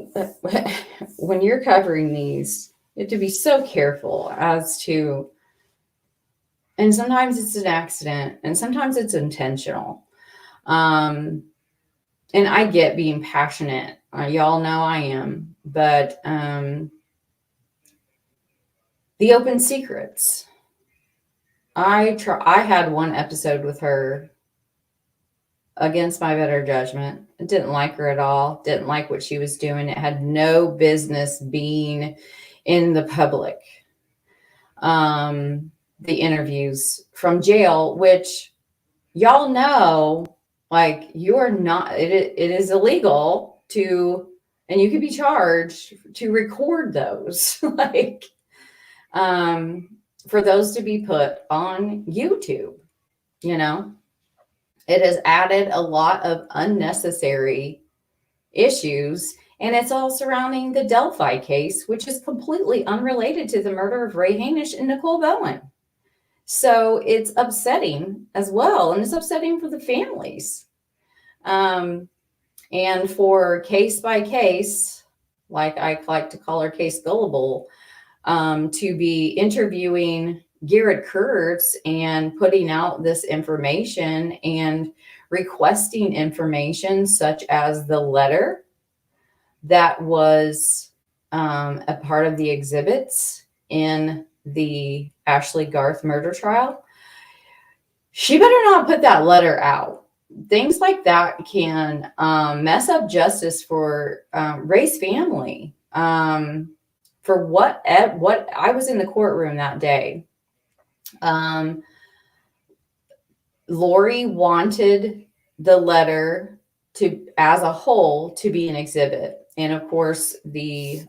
Speaker 1: when you're covering these, you have to be so careful as to, and sometimes it's an accident and sometimes it's intentional. And I get being passionate. Y'all know I am, but the open secrets. I had one episode with her against my better judgment. I didn't like her at all. Didn't like what she was doing. It had no business being in the public. The interviews from jail, which y'all know, like, you are not, it is illegal to, and you could be charged to record those, like, for those to be put on YouTube, it has added a lot of unnecessary issues, and it's all surrounding the Delphi case, which is completely unrelated to the murder of Ray Hainish and Nicole Bowen. So it's upsetting as well, and it's upsetting for the families. And for case by case, like I like to call her Case Gullible, to be interviewing Garrett Kurtz and putting out this information and requesting information such as the letter that was a part of the exhibits in the Ashley Garth murder trial. She better not put that letter out. Things like that can mess up justice for Ray's family. For what I was in the courtroom that day. Lori wanted the letter as a whole to be an exhibit. And of course, the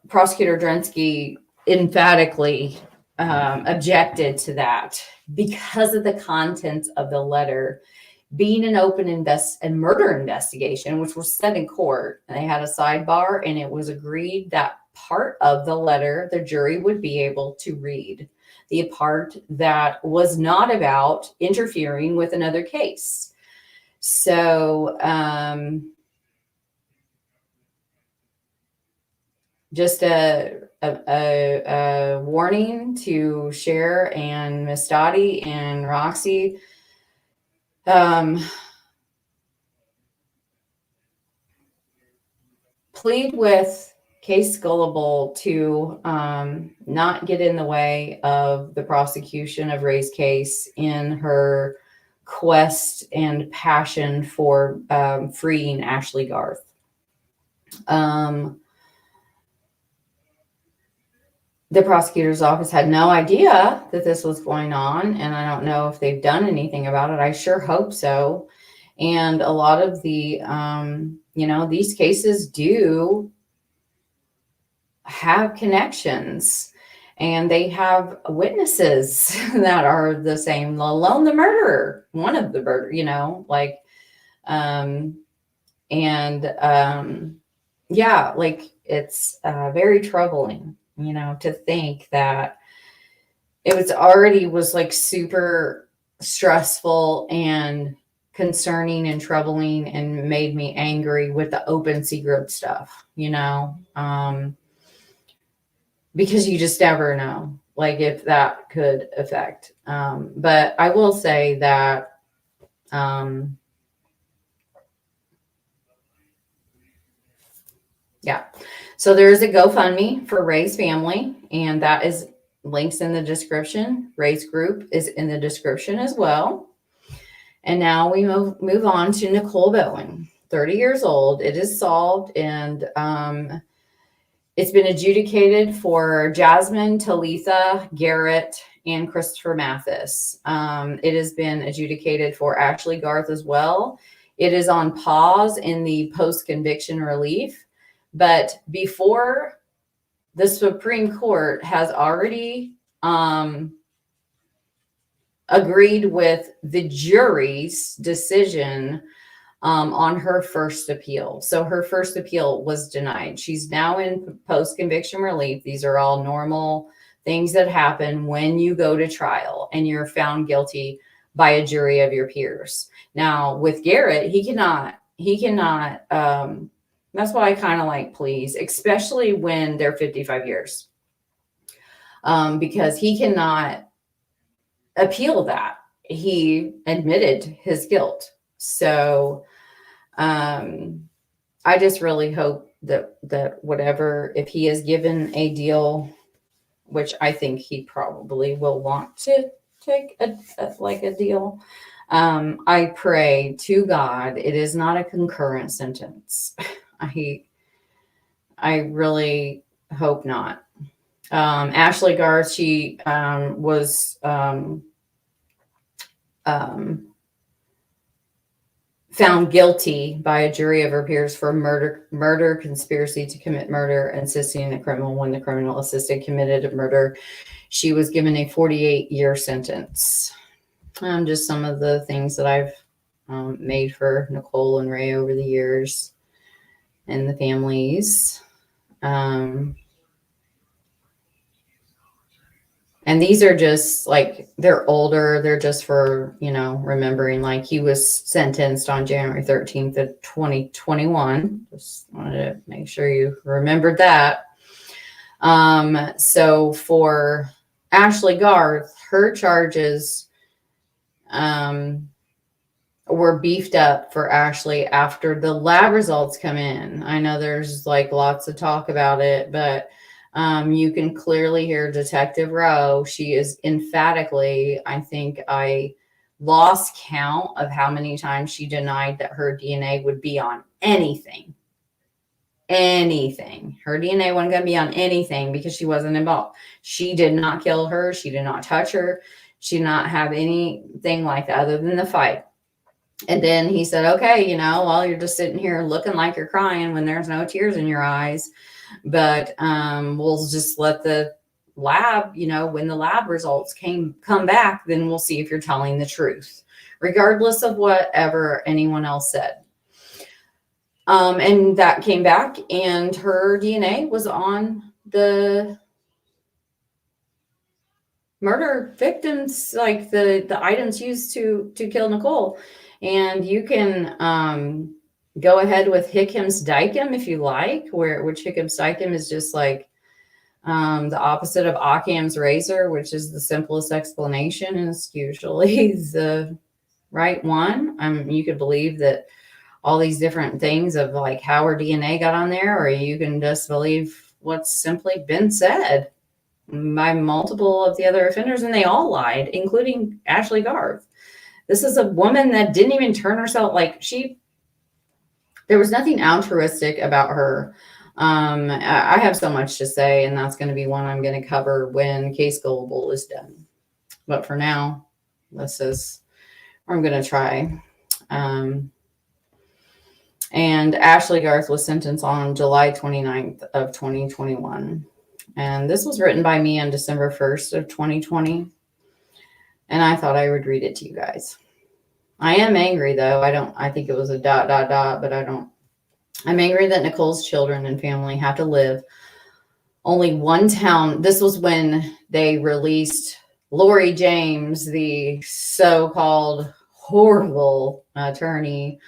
Speaker 1: prosecutor Drensky emphatically objected to that because of the contents of the letter being an open murder investigation, which was set in court. And they had a sidebar, and it was agreed that part of the letter the jury would be able to read, the part that was not about interfering with another case. So, just a warning to Cher and Miss Dottie and Roxy. Plead with Case Gullible to not get in the way of the prosecution of Ray's case in her quest and passion for freeing Ashley Garth. The prosecutor's office had no idea that this was going on, and I don't know if they've done anything about it. I sure hope so. And a lot of the, these cases do have connections, and they have witnesses that are the same, let alone the murderer, one of the murder, yeah, like it's very troubling, to think that it was like super stressful and concerning and troubling and made me angry with the open secret stuff, because you just never know, like, if that could affect. But I will say that yeah. So there is a GoFundMe for Ray's family, and that is links in the description. Ray's group is in the description as well. And now we move on to Nicole Bowen, 30 years old. It is solved, and it's been adjudicated for Jasmine, Talitha, Garrett, and Christopher Mathis. It has been adjudicated for Ashley Garth as well. It is on pause in the post-conviction relief. But before the Supreme Court has already agreed with the jury's decision on her first appeal. So her first appeal was denied. She's now in post-conviction relief. These are all normal things that happen when you go to trial and you're found guilty by a jury of your peers. Now, with Garrett, he cannot, that's why I kind of like pleas, especially when they're 55 years, because he cannot appeal that. He admitted his guilt. So I just really hope that whatever, if he is given a deal, which I think he probably will want to take a deal, I pray to God it is not a concurrent sentence. I really hope not. Ashley Garth, she was found guilty by a jury of her peers for murder, conspiracy to commit murder, and assisting a criminal when the criminal assisted committed a murder. She was given a 48-year sentence. Just some of the things that I've made for Nicole and Ray over the years and the families. And these are just like, they're older. They're just for, remembering, like, he was sentenced on January 13th of 2021. Just wanted to make sure you remembered that. So for Ashley Garth, her charges were beefed up for Ashley after the lab results come in. I know there's like lots of talk about it, but you can clearly hear Detective Rowe. She is emphatically, I think I lost count of how many times she denied that her DNA would be on anything. Anything. Her DNA wasn't going to be on anything because she wasn't involved. She did not kill her. She did not touch her. She did not have anything like that other than the fight. And then he said, okay, well, you're just sitting here looking like you're crying when there's no tears in your eyes. But we'll just let the lab, when the lab results come back, then we'll see if you're telling the truth, regardless of whatever anyone else said. And that came back, and her DNA was on the murder victims, like the items used to kill Nicole. And you can go ahead with Hickham's Dicum if you like, which Hickham's Dicum is just like the opposite of Occam's razor, which is the simplest explanation, and it's usually the right one. You could believe that all these different things of like how her DNA got on there, or you can just believe what's simply been said by multiple of the other offenders, and they all lied, including Ashley Garth. This is a woman that didn't even turn herself, like there was nothing altruistic about her. I have so much to say, and that's going to be one I'm going to cover when Case Global is done. But for now, this is where I'm going to try. And Ashley Garth was sentenced on July 29th of 2021. And this was written by me on December 1st of 2020. And I thought I would read it to you guys. I am angry, though. I think it was a ... but I'm angry that Nicole's children and family have to live only one town. This was when they released Lori James, the so-called horrible attorney,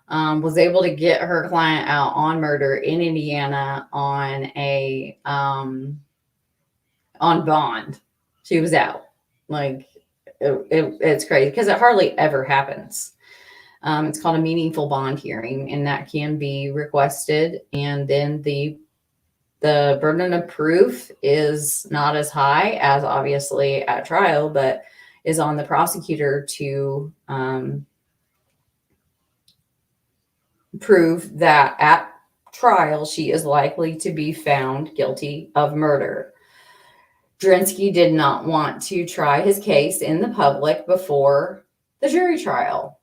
Speaker 1: was able to get her client out on murder in Indiana on bond. She was out. Like, it's crazy because it hardly ever happens. It's called a meaningful bond hearing, and that can be requested. And then the burden of proof is not as high as obviously at trial, but is on the prosecutor to prove that at trial she is likely to be found guilty of murder. Drinsky did not want to try his case in the public before the jury trial.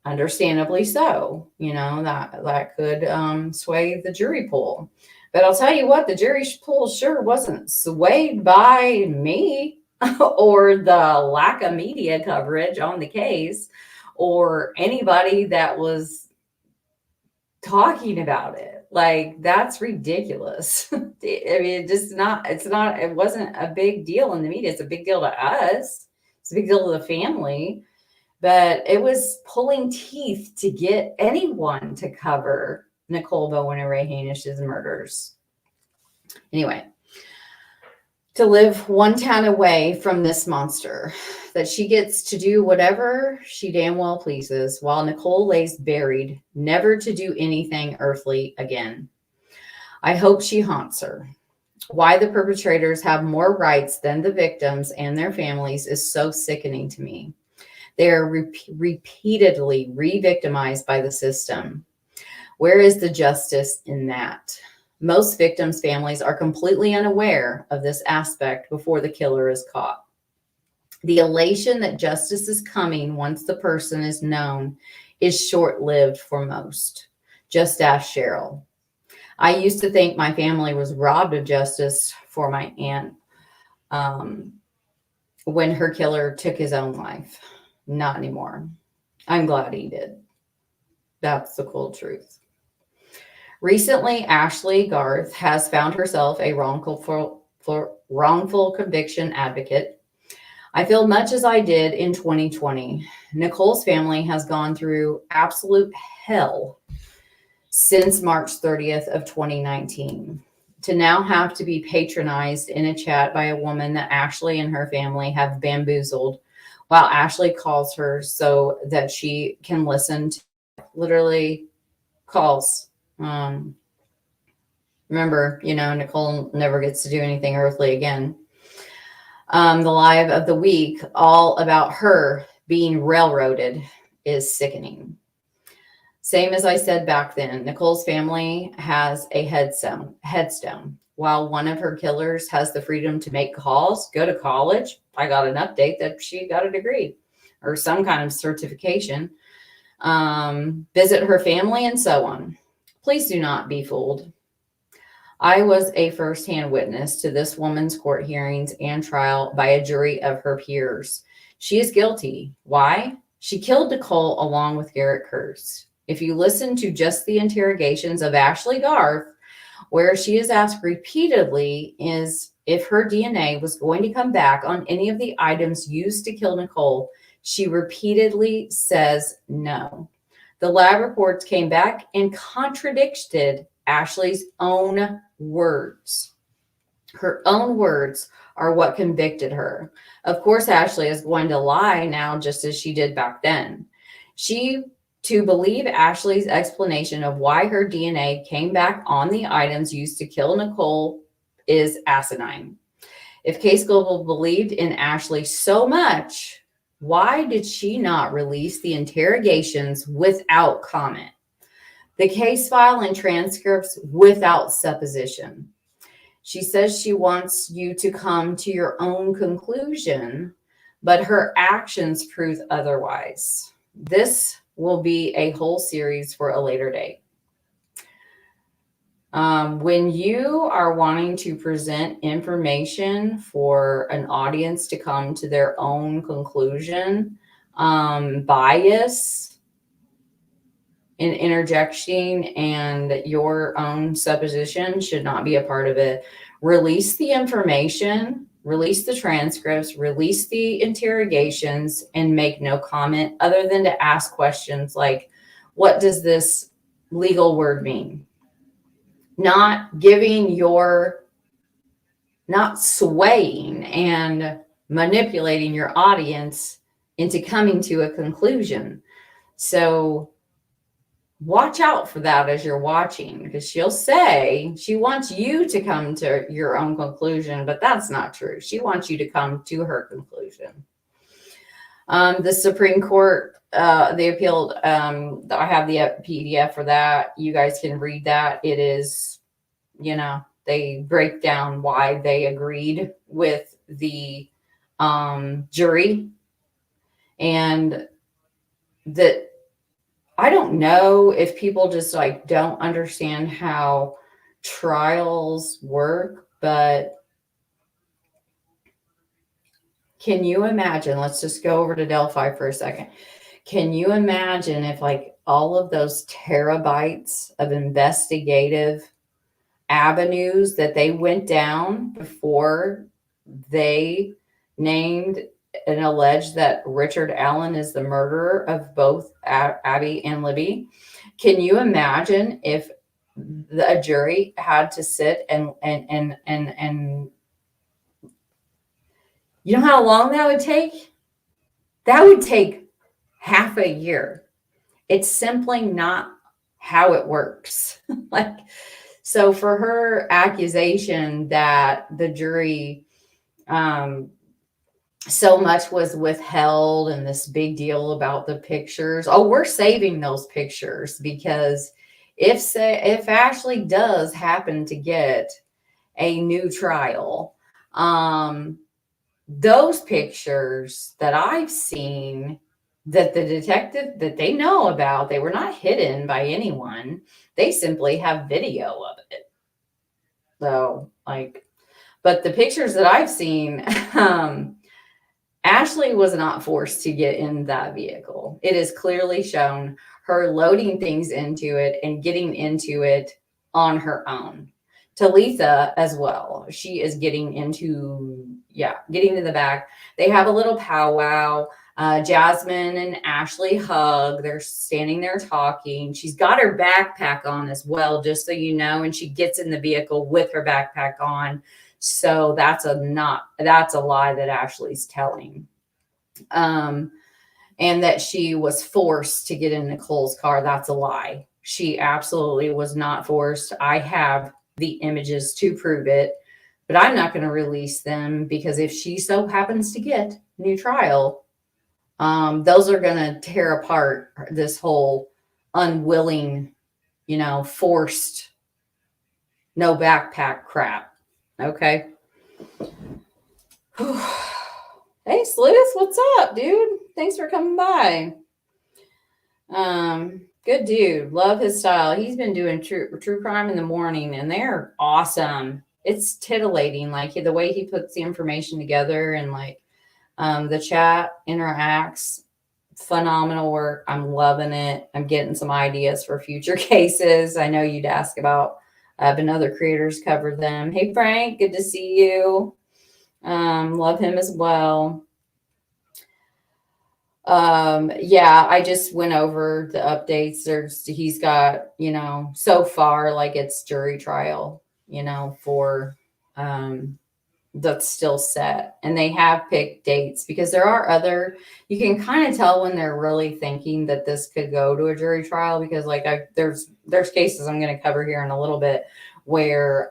Speaker 1: Understandably so. That could sway the jury pool. But I'll tell you what, the jury pool sure wasn't swayed by me or the lack of media coverage on the case or anybody that was talking about it. Like, that's ridiculous. I mean, it wasn't a big deal in the media. It's a big deal to us. It's a big deal to the family. But it was pulling teeth to get anyone to cover Nicole Bowen and Ray Hanish's murders. Anyway, to live one town away from this monster, that she gets to do whatever she damn well pleases while Nicole lays buried, never to do anything earthly again. I hope she haunts her. Why the perpetrators have more rights than the victims and their families is so sickening to me. They are repeatedly re-victimized by the system. Where is the justice in that? Most victims' families are completely unaware of this aspect before the killer is caught. The elation that justice is coming once the person is known is short-lived for most. Just ask Cheryl. I used to think my family was robbed of justice for my aunt when her killer took his own life. Not anymore. I'm glad he did. That's the cold truth. Recently, Ashley Garth has found herself a wrongful conviction advocate. I feel much as I did in 2020. Nicole's family has gone through absolute hell since March 30th of 2019. To now have to be patronized in a chat by a woman that Ashley and her family have bamboozled while Ashley calls her so that she can listen to, literally calls. Remember, Nicole never gets to do anything earthly again. The live of the week, all about her being railroaded, is sickening. Same as I said back then, Nicole's family has a headstone. While one of her killers has the freedom to make calls, go to college. I got an update that she got a degree or some kind of certification, visit her family, and so on. Please do not be fooled. I was a firsthand witness to this woman's court hearings and trial by a jury of her peers. She is guilty. Why? She killed Nicole along with Garrett Kurtz. If you listen to just the interrogations of Ashley Garth, where she is asked repeatedly is if her DNA was going to come back on any of the items used to kill Nicole, She repeatedly says no. The lab reports came back and contradicted Ashley's own words. Her own words are what convicted her. Of course, Ashley is going to lie now, just as she did back then. To believe Ashley's explanation of why her DNA came back on the items used to kill Nicole is asinine. If Case Global believed in Ashley so much, why did she not release the interrogations without comment? The case file and transcripts without supposition. She says she wants you to come to your own conclusion, but her actions prove otherwise. This will be a whole series for a later date. When you are wanting to present information for an audience to come to their own conclusion, bias in interjecting and your own supposition should not be a part of it. Release the information, release the transcripts, release the interrogations, and make no comment other than to ask questions like, what does this legal word mean? Not swaying and manipulating your audience into coming to a conclusion. So watch out for that as you're watching, because she'll say she wants you to come to your own conclusion, but that's not true. She wants you to come to her conclusion. The Supreme Court, they appealed. I have the PDF for that. You guys can read that. It is, they break down why they agreed with the jury, and that I don't know if people just don't understand how trials work, but can you imagine, let's just go over to Delphi for a second. Can you imagine if all of those terabytes of investigative avenues that they went down before they named and alleged that Richard Allen is the murderer of both Abby and Libby? Can you imagine if a jury had to sit and you know how long that would take? That would take half a year. It's simply not how it works. So for her accusation that the jury, so much was withheld and this big deal about the pictures. Oh, we're saving those pictures, because if Ashley does happen to get a new trial, those pictures that I've seen that the detective that they know about, they were not hidden by anyone. They simply have video of it. So but the pictures that I've seen, Ashley was not forced to get in that vehicle. It is clearly shown her loading things into it and getting into it on her own. Talitha as well. She is getting into the back. They have a little powwow. Jasmine and Ashley hug. They're standing there talking. She's got her backpack on as well, just so you know, and she gets in the vehicle with her backpack on. So that's a lie that Ashley's telling. And that she was forced to get in Nicole's car, that's a lie. She absolutely was not forced. I have the images to prove it, but I'm not going to release them, because if she so happens to get a new trial, those are going to tear apart this whole unwilling, forced, no backpack crap. Okay. Hey, Sleuth, what's up, dude? Thanks for coming by. Good dude. Love his style. He's been doing true crime in the morning, and they're awesome. It's titillating, the way he puts the information together, and the chat interacts. Phenomenal work. I'm loving it. I'm getting some ideas for future cases. I know you'd ask about, and other creators cover them. Hey, Frank, good to see you. Love him as well. Yeah, I just went over the updates. He's got, so far, like it's jury trial, for, that's still set, and they have picked dates because there are you can kind of tell when they're really thinking that this could go to a jury trial, because like there's cases I'm going to cover here in a little bit where,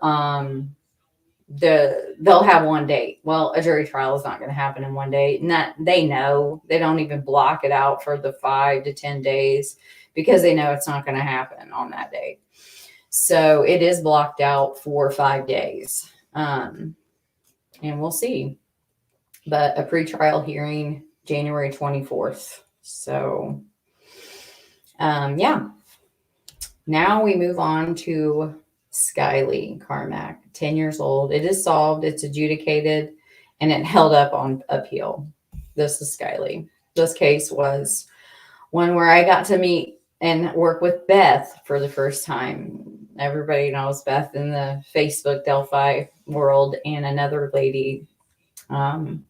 Speaker 1: they'll have one date. Well, a jury trial is not going to happen in one day. And that they know. They don't even block it out for the 5 to 10 days because they know it's not going to happen on that day. So it is blocked out for 5 days. And we'll see. But a pretrial hearing January 24th. So yeah. Now we move on to Skylee Carmack, 10 years old. It is solved, it's adjudicated, and it held up on appeal. This is Skylee. This case was one where I got to meet and work with Beth for the first time. Everybody knows Beth in the Facebook Delphi world, and another lady. And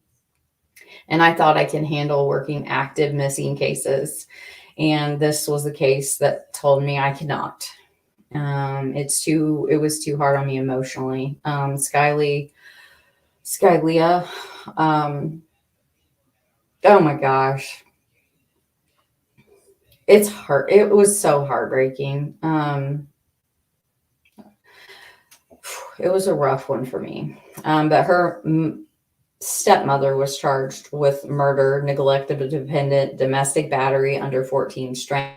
Speaker 1: I thought I can handle working active missing cases. And this was a case that told me I cannot. It was too hard on me emotionally. Skylea, oh my gosh. It was so heartbreaking. It was a rough one for me. But her stepmother was charged with murder, neglect of a dependent, domestic battery, under 14 strength,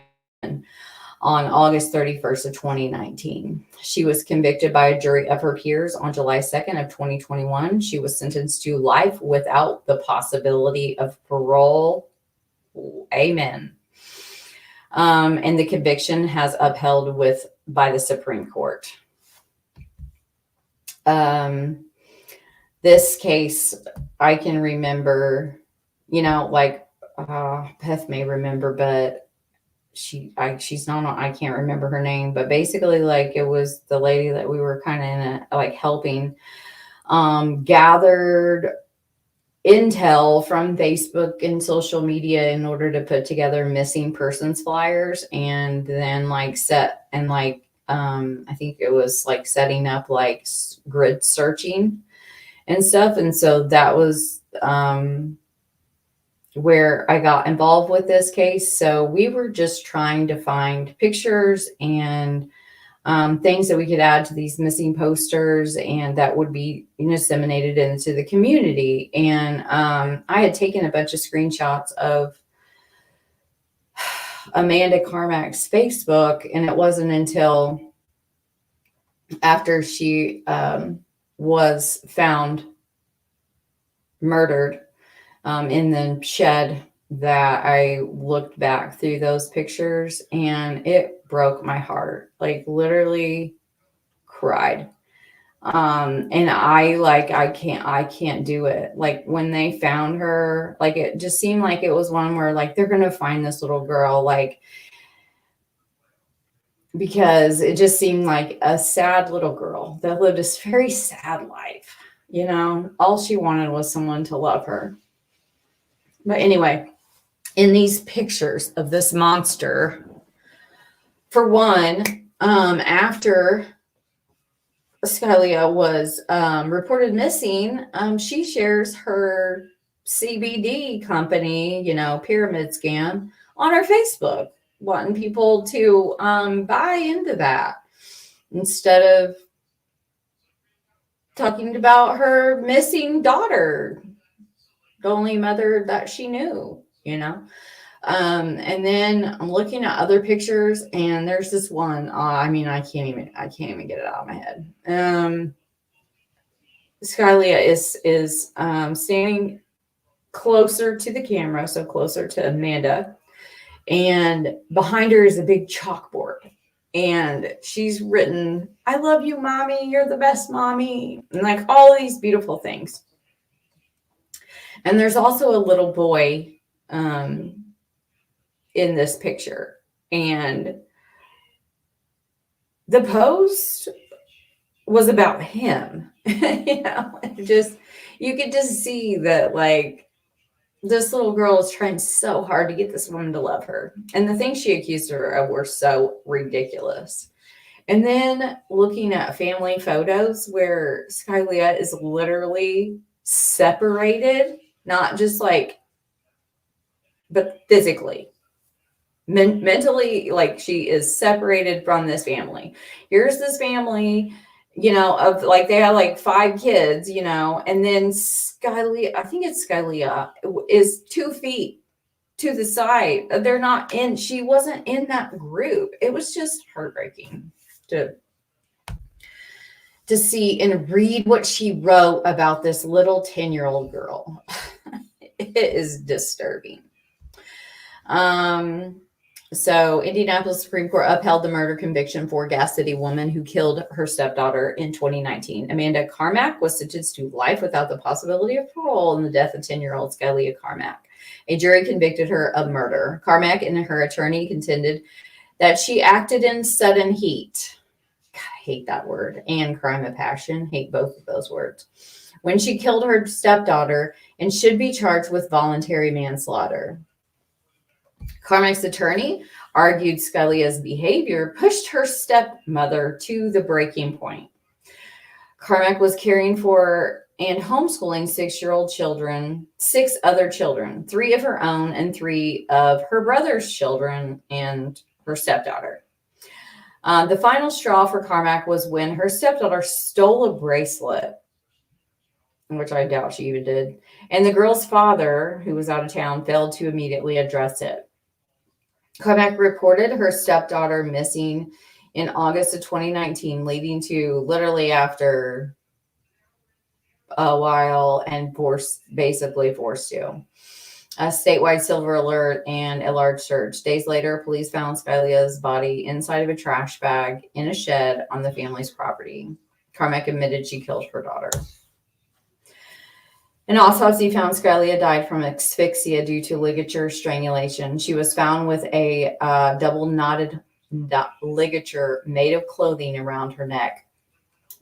Speaker 1: on August 31st of 2019. She was convicted by a jury of her peers on July 2nd of 2021. She was sentenced to life without the possibility of parole. Amen. And the conviction has upheld by the Supreme Court. This case, I can remember, Beth may remember, but she's not, I can't remember her name, but basically like it was the lady that we were kind of helping, gathered intel from Facebook and social media in order to put together missing persons flyers, and then I think it was setting up grid searching and stuff. And so that was, where I got involved with this case. So we were just trying to find pictures and things that we could add to these missing posters and that would be disseminated into the community. And I had taken a bunch of screenshots of Amanda Carmack's Facebook, and it wasn't until after she was found murdered in the shed that I looked back through those pictures, and it broke my heart. Literally cried. And I can't do it. When they found her, it just seemed like it was one where they're going to find this little girl, because it just seemed like a sad little girl that lived this very sad life. All she wanted was someone to love her. But anyway, in these pictures of this monster, for one, after Skylee was reported missing, she shares her CBD company, pyramid scam on her Facebook, wanting people to buy into that instead of talking about her missing daughter, the only mother that she knew, and then I'm looking at other pictures, and there's this one. I can't even get it out of my head. Skylee is standing closer to the camera, so closer to Amanda, and behind her is a big chalkboard, and she's written, "I love you, mommy. You're the best mommy," and all of these beautiful things. And there's also a little boy in this picture, and the post was about him. You could just see that this little girl is trying so hard to get this woman to love her. And the things she accused her of were so ridiculous. And then looking at family photos where Skylia is literally separated, not just like, but physically, mentally, like she is separated from this family. Here's this family, of like, they have like 5 kids, and then Skylia, I think it's Skylia, is 2 feet to the side. She wasn't in that group. It was just heartbreaking to see and read what she wrote about this little 10-year-old girl. It is disturbing. So Indianapolis Supreme Court upheld the murder conviction for Gas City woman who killed her stepdaughter in 2019. Amanda Carmack was sentenced to life without the possibility of parole in the death of 10-year-old Skylia Carmack. A jury convicted her of murder. Carmack and her attorney contended that she acted in sudden heat. God, I hate that word. And crime of passion. Hate both of those words. When she killed her stepdaughter and should be charged with voluntary manslaughter. Carmack's attorney argued Skylia's behavior pushed her stepmother to the breaking point. Carmack was caring for and homeschooling 6 other children, 3 of her own and 3 of her brother's children and her stepdaughter. The final straw for Carmack was when her stepdaughter stole a bracelet, which I doubt she even did, and the girl's father, who was out of town, failed to immediately address it. Carmack reported her stepdaughter missing in August of 2019, leading to literally after a while and basically forced to. A statewide silver alert and a large search. Days later, police found Skylia's body inside of a trash bag in a shed on the family's property. Carmack admitted she killed her daughter. An autopsy found Skylia died from asphyxia due to ligature strangulation. She was found with a double knotted ligature made of clothing around her neck.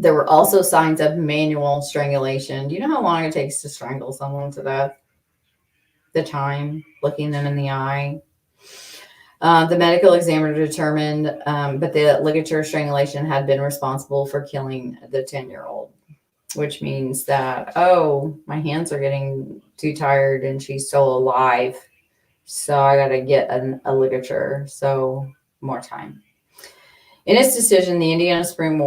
Speaker 1: There were also signs of manual strangulation. Do you know how long it takes to strangle someone to death? The time, looking them in the eye. The medical examiner determined but the ligature strangulation had been responsible for killing the 10-year-old. Which means that, my hands are getting too tired and she's still alive. So I got to get a ligature. So more time. In its decision, the Indiana Supreme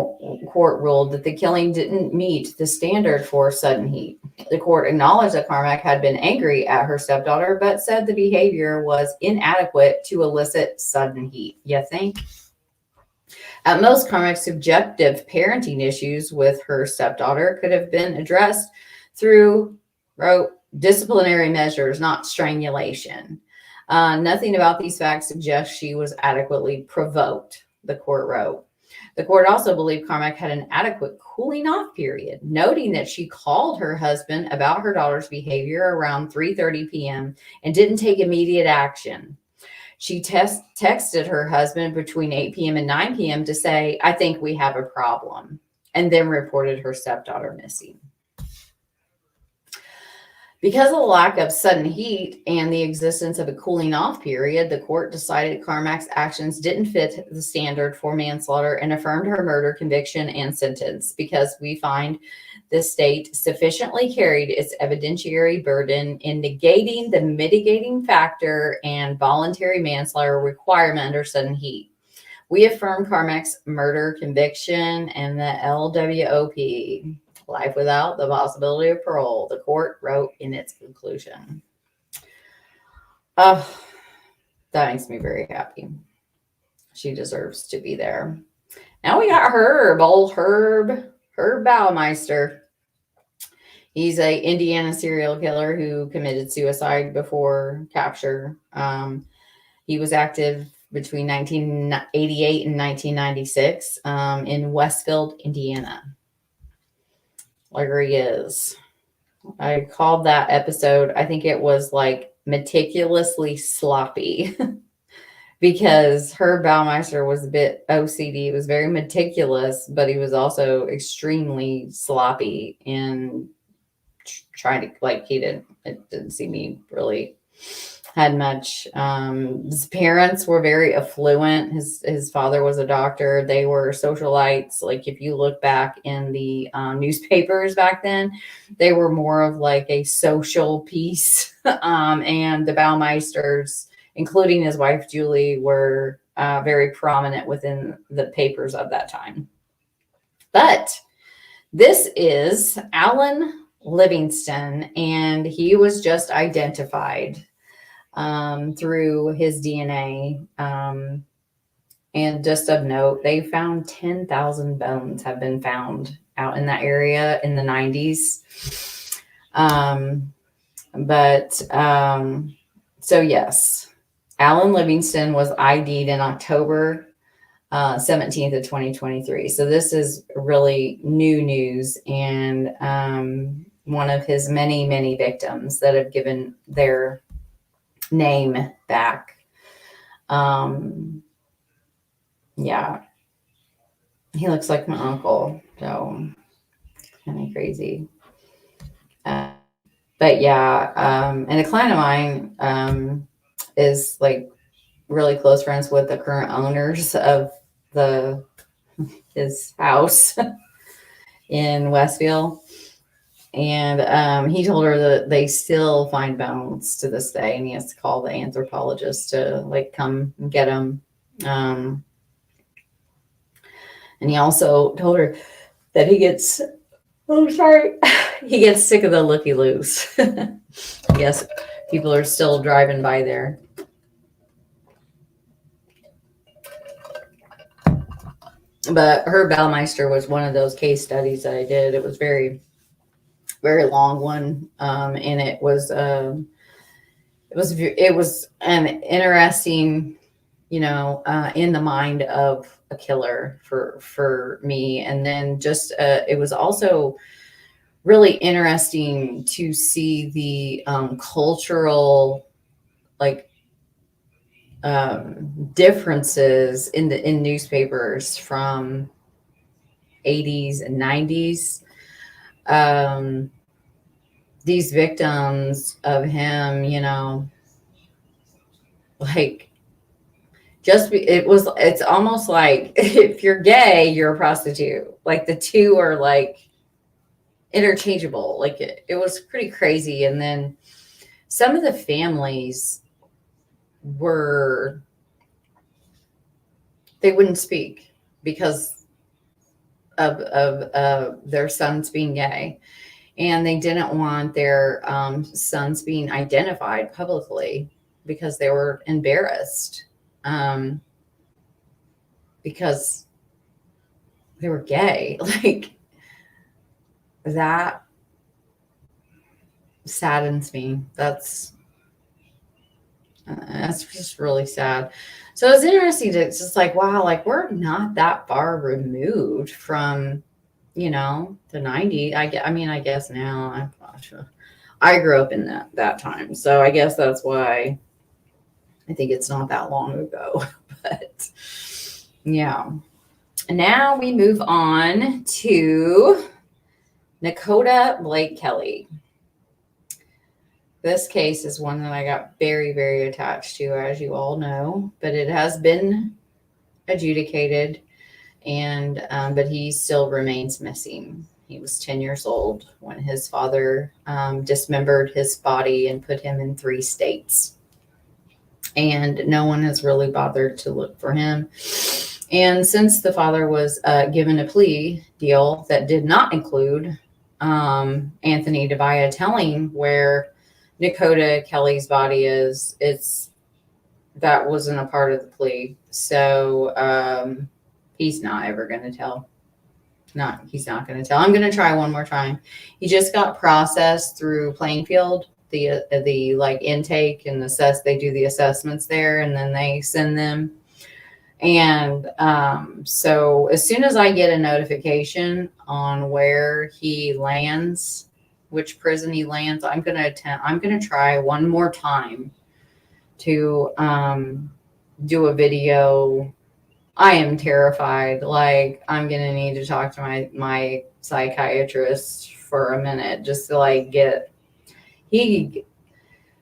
Speaker 1: Court ruled that the killing didn't meet the standard for sudden heat. The court acknowledged that Carmack had been angry at her stepdaughter, but said the behavior was inadequate to elicit sudden heat. You think? At most, Carmack's subjective parenting issues with her stepdaughter could have been addressed through disciplinary measures, not strangulation. Nothing about these facts suggests she was adequately provoked, the court wrote. The court also believed Carmack had an adequate cooling off period, noting that she called her husband about her daughter's behavior around 3:30 p.m. and didn't take immediate action. She texted her husband between 8 p.m. and 9 p.m. to say, "I think we have a problem," and then reported her stepdaughter missing. Because of the lack of sudden heat and the existence of a cooling off period, the court decided Carmack's actions didn't fit the standard for manslaughter and affirmed her murder conviction and sentence because we find the state sufficiently carried its evidentiary burden in negating the mitigating factor and voluntary manslaughter requirement under sudden heat. We affirm Carmack's murder conviction and the LWOP. Life without the possibility of parole, the court wrote in its conclusion. That makes me very happy. She deserves to be there. Now we got old Herb Baumeister. He's a Indiana serial killer who committed suicide before capture. He was active between 1988 and 1996 in Westfield, Indiana. Where he is. I called that episode, I think it was like meticulously sloppy because Herb Baumeister was a bit OCD. It was very meticulous, but he was also extremely sloppy in try to, like, it didn't see me really had much. His parents were very affluent. His father was a doctor. They were socialites. Like, if you look back in the newspapers back then, they were more of like a social piece. And the Baumeisters, including his wife Julie, were very prominent within the papers of that time. But this is Alan Livingston, and he was just identified through his DNA. And just of note, they found 10,000 bones have been found out in that area in the 90s. So yes, Alan Livingston was ID'd in October 17th of 2023. So this is really new news, and one of his many, many victims that have given their name back. Yeah, he looks like my uncle, so kind of crazy. But yeah, and a client of mine is like really close friends with the current owners of his house in Westville. And he told her that they still find bones to this day, and he has to call the anthropologist to like come and get them. And he also told her that he gets he gets sick of the looky-loos. I guess people are still driving by there. But Herb Baumeister was one of those case studies that I did. It was very, very long one, and it was an interesting, in the mind of a killer for me. And then just it was also really interesting to see the cultural differences in newspapers from 80s and 90s. These victims of him, it's almost like if you're gay, you're a prostitute. Like the two are like interchangeable. Like it was pretty crazy. And then some of the families they wouldn't speak because of their sons being gay, and they didn't want their sons being identified publicly because they were embarrassed, because they were gay. Like, that saddens me. That's just really sad. So it's interesting it's just like, wow, like we're not that far removed from, the 90s. I guess now I grew up in that time. So I guess that's why I think it's not that long ago. But yeah. Now we move on to Nakota Kelly. This case is one that I got very, very attached to, as you all know, but it has been adjudicated, and but he still remains missing. He was 10 years old when his father dismembered his body and put him in 3 states. And no one has really bothered to look for him. And since the father was given a plea deal that did not include Anthony Devaya telling where Nakota Kelly's body is, that wasn't a part of the plea. So he's not ever going to tell. He's not going to tell. I'm going to try one more time. He just got processed through Plainfield, the like intake and they do the assessments there, and then they send them. And so as soon as I get a notification on where he lands, which prison he lands, I'm going to try one more time to do a video I am terrified. Like, I'm going to need to talk to my psychiatrist for a minute just to like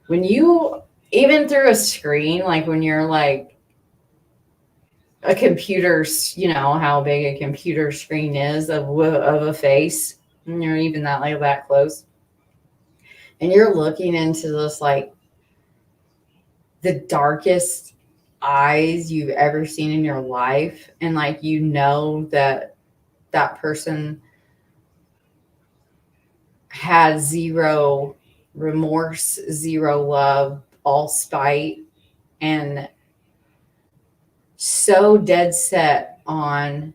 Speaker 1: when you, even through a screen, like when you're like a computer's, you know, how big a computer screen is of a face, and you're even that like that close, and you're looking into this like the darkest eyes you've ever seen in your life, and like you know that that person had zero remorse, zero love, all spite, and so dead set on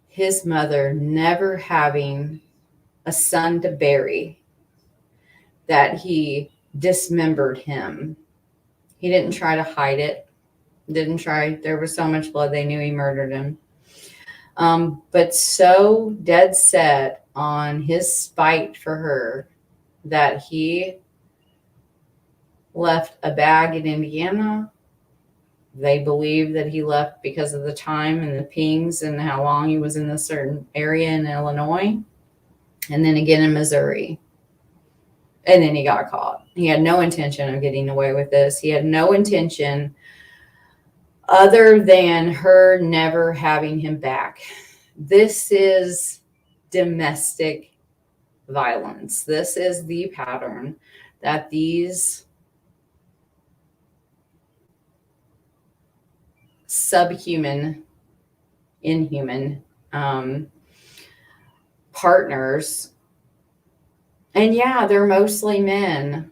Speaker 1: his mother never having a son to bury that he dismembered him. He didn't try to hide it. Didn't try. There was so much blood, they knew he murdered him. But so dead set on his spite for her that he left a bag in Indiana. They believe that he left because of the time and the pings and how long he was in a certain area in Illinois, and then again in Missouri. And then he got caught. He had no intention of getting away with this. He had no intention other than her never having him back. This is domestic violence. This is the pattern that these subhuman, inhuman partners, and yeah, they're mostly men.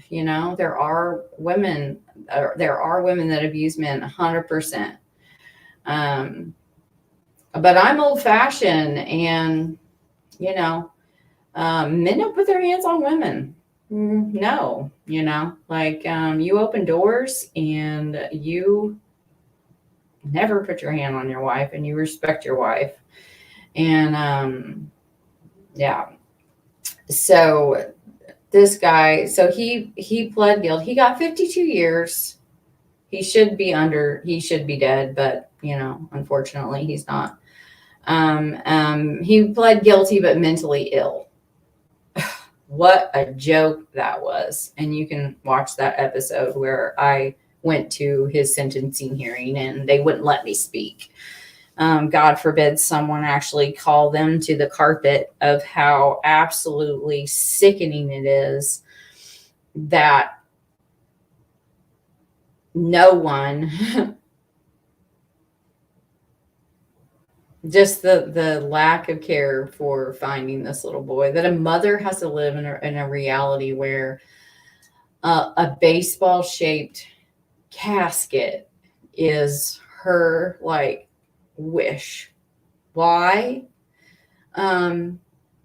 Speaker 1: You know, there are women that abuse men 100%. But I'm old fashioned, and you know, men don't put their hands on women. No, you know, like you open doors and you never put your hand on your wife, and you respect your wife. And yeah, so this guy, so he pled guilty. He got 52 years. He should be dead, but you know, unfortunately he's not. He pled guilty but mentally ill. What a joke that was. And you can watch that episode where I went to his sentencing hearing and they wouldn't let me speak. God forbid someone actually call them to the carpet of how absolutely sickening it is that no one, just the lack of care for finding this little boy, that a mother has to live in a reality where a baseball shaped casket is her like wish. Why?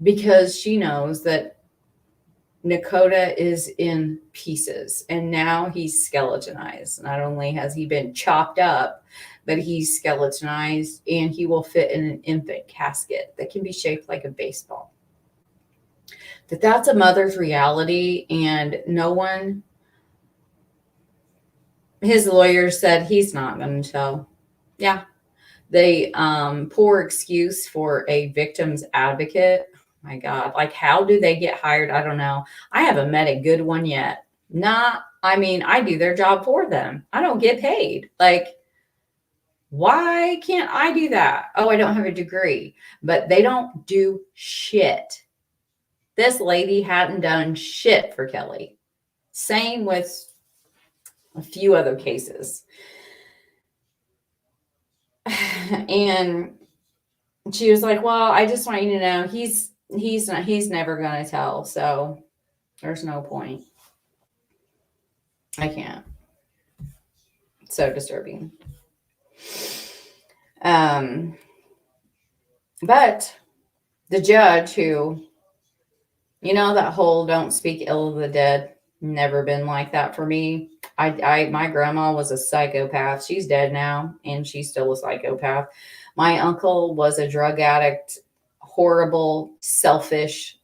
Speaker 1: Because she knows that Nakota is in pieces, and now he's skeletonized. Not only has he been chopped up, but he's skeletonized, and he will fit in an infant casket that can be shaped like a baseball. That's a mother's reality, and no one, his lawyer said he's not going to tell. Yeah. They poor excuse for a victim's advocate. My God, like how do they get hired? I don't know. I haven't met a good one yet. I mean, I do their job for them. I don't get paid. Like, why can't I do that? Oh, I don't have a degree, but they don't do shit. This lady hadn't done shit for Kelly. Same with a few other cases. And she was like, well, I just want you to know he's never going to tell. So there's no point. I can't. So disturbing. But the judge who, you know, that whole don't speak ill of the dead, never been like that for me. My grandma was a psychopath. She's dead now, and she's still a psychopath. My uncle was a drug addict, horrible, selfish,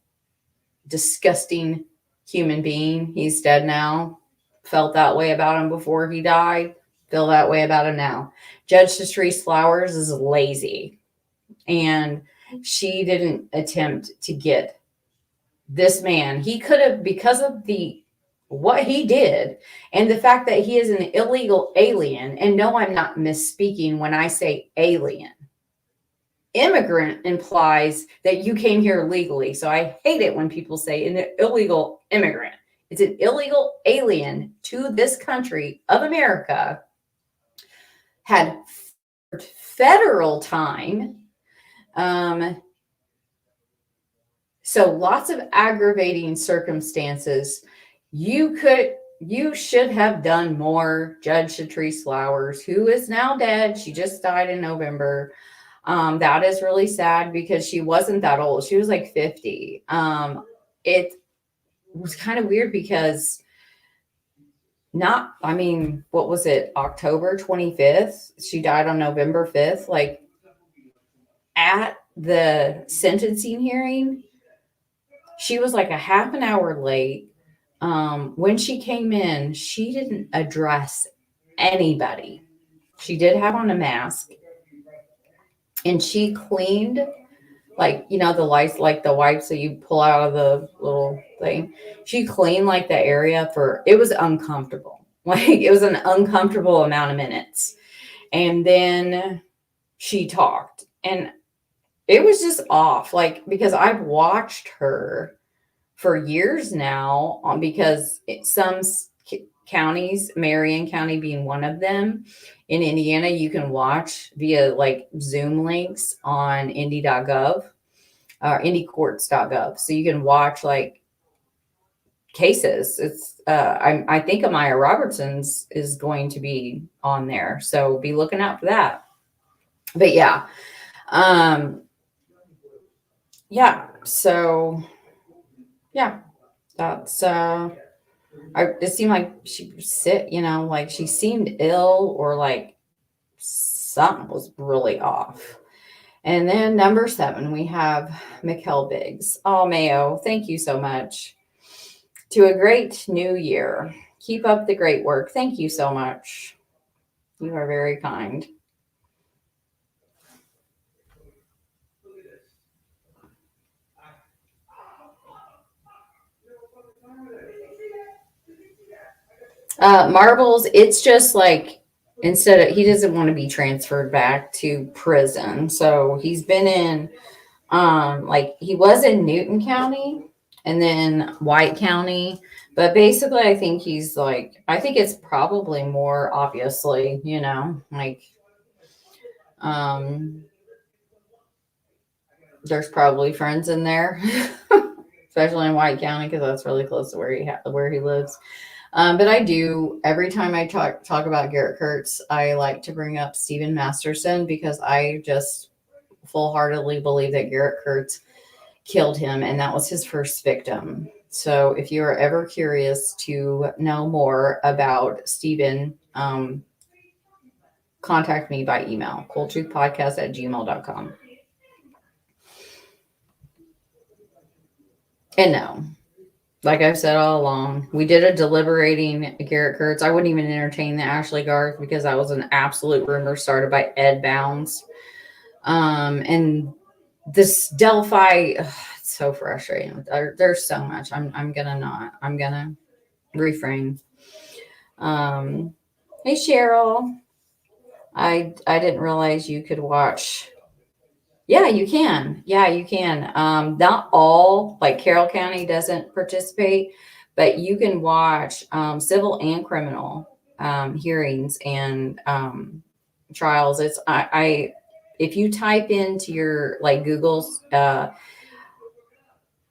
Speaker 1: disgusting human being. He's dead now. Felt that way about him before he died. feel that way about him now. Judge Patrice Flowers is lazy, and she didn't attempt to get this man. He could have, because of what he did and the fact that he is an illegal alien. And no, I'm not misspeaking when I say alien. Immigrant implies that you came here legally. So I hate it when people say an illegal immigrant. It's an illegal alien to this country of America, had federal time. So lots of aggravating circumstances. You should have done more. Judge Patrice Flowers, who is now dead. She just died in November. That is really sad because she wasn't that old. She was like 50. It was kind of weird because what was it? October 25th. She died on November 5th. Like at the sentencing hearing, she was like a half an hour late. When she came in, she didn't address anybody. She did have on a mask, and she cleaned, like, the lights, like the wipes that you pull out of the little thing. She cleaned like the area it was uncomfortable. Like it was an uncomfortable amount of minutes. And then she talked, and it was just off. Like, because I've watched her for years now, because some counties, Marion County being one of them, in Indiana, you can watch via like Zoom links on indy.gov or indycourts.gov. So you can watch like cases. It's I think Amiah Robertson's is going to be on there, so be looking out for that. But yeah, so yeah, that's it seemed like she was sick, like she seemed ill, or like something was really off. And then number 7, we have Mikelle Biggs. Oh, Mayo, thank you so much. To a great new year. Keep up the great work. Thank you so much. You are very kind. Marbles, it's just like, he doesn't want to be transferred back to prison. So he's been in, he was in Newton County and then White County. But basically, I think I think it's probably more, obviously, there's probably friends in there, especially in White County, because that's really close to where he lives. But I do, every time I talk about Garrett Kurtz, I like to bring up Stephen Masterson, because I just full-heartedly believe that Garrett Kurtz killed him, and that was his first victim. So if you are ever curious to know more about Stephen, contact me by email, coldtruthpodcast@gmail.com. And no, like I've said all along, we did a deliberating Garrett Kurtz. I wouldn't even entertain the Ashley Garth, because that was an absolute rumor started by Ed Bounds. And this Delphi, it's so frustrating. There's so much. I'm gonna refrain. Hey Cheryl, I didn't realize you could watch. Yeah, you can. Not all, like Carroll County doesn't participate, but you can watch civil and criminal hearings and trials. It's if you type into your Google's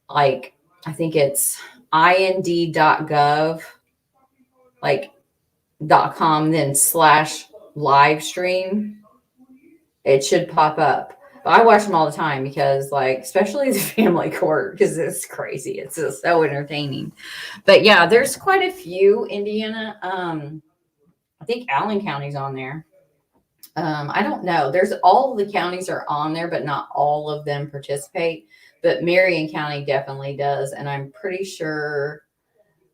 Speaker 1: I think it's ind.gov .com, then /live stream, it should pop up. But I watch them all the time because especially the family court, because it's crazy. It's just so entertaining. But yeah, there's quite a few. Indiana, I think Allen County's on there. I don't know. All of the counties are on there, but not all of them participate. But Marion County definitely does. And I'm pretty sure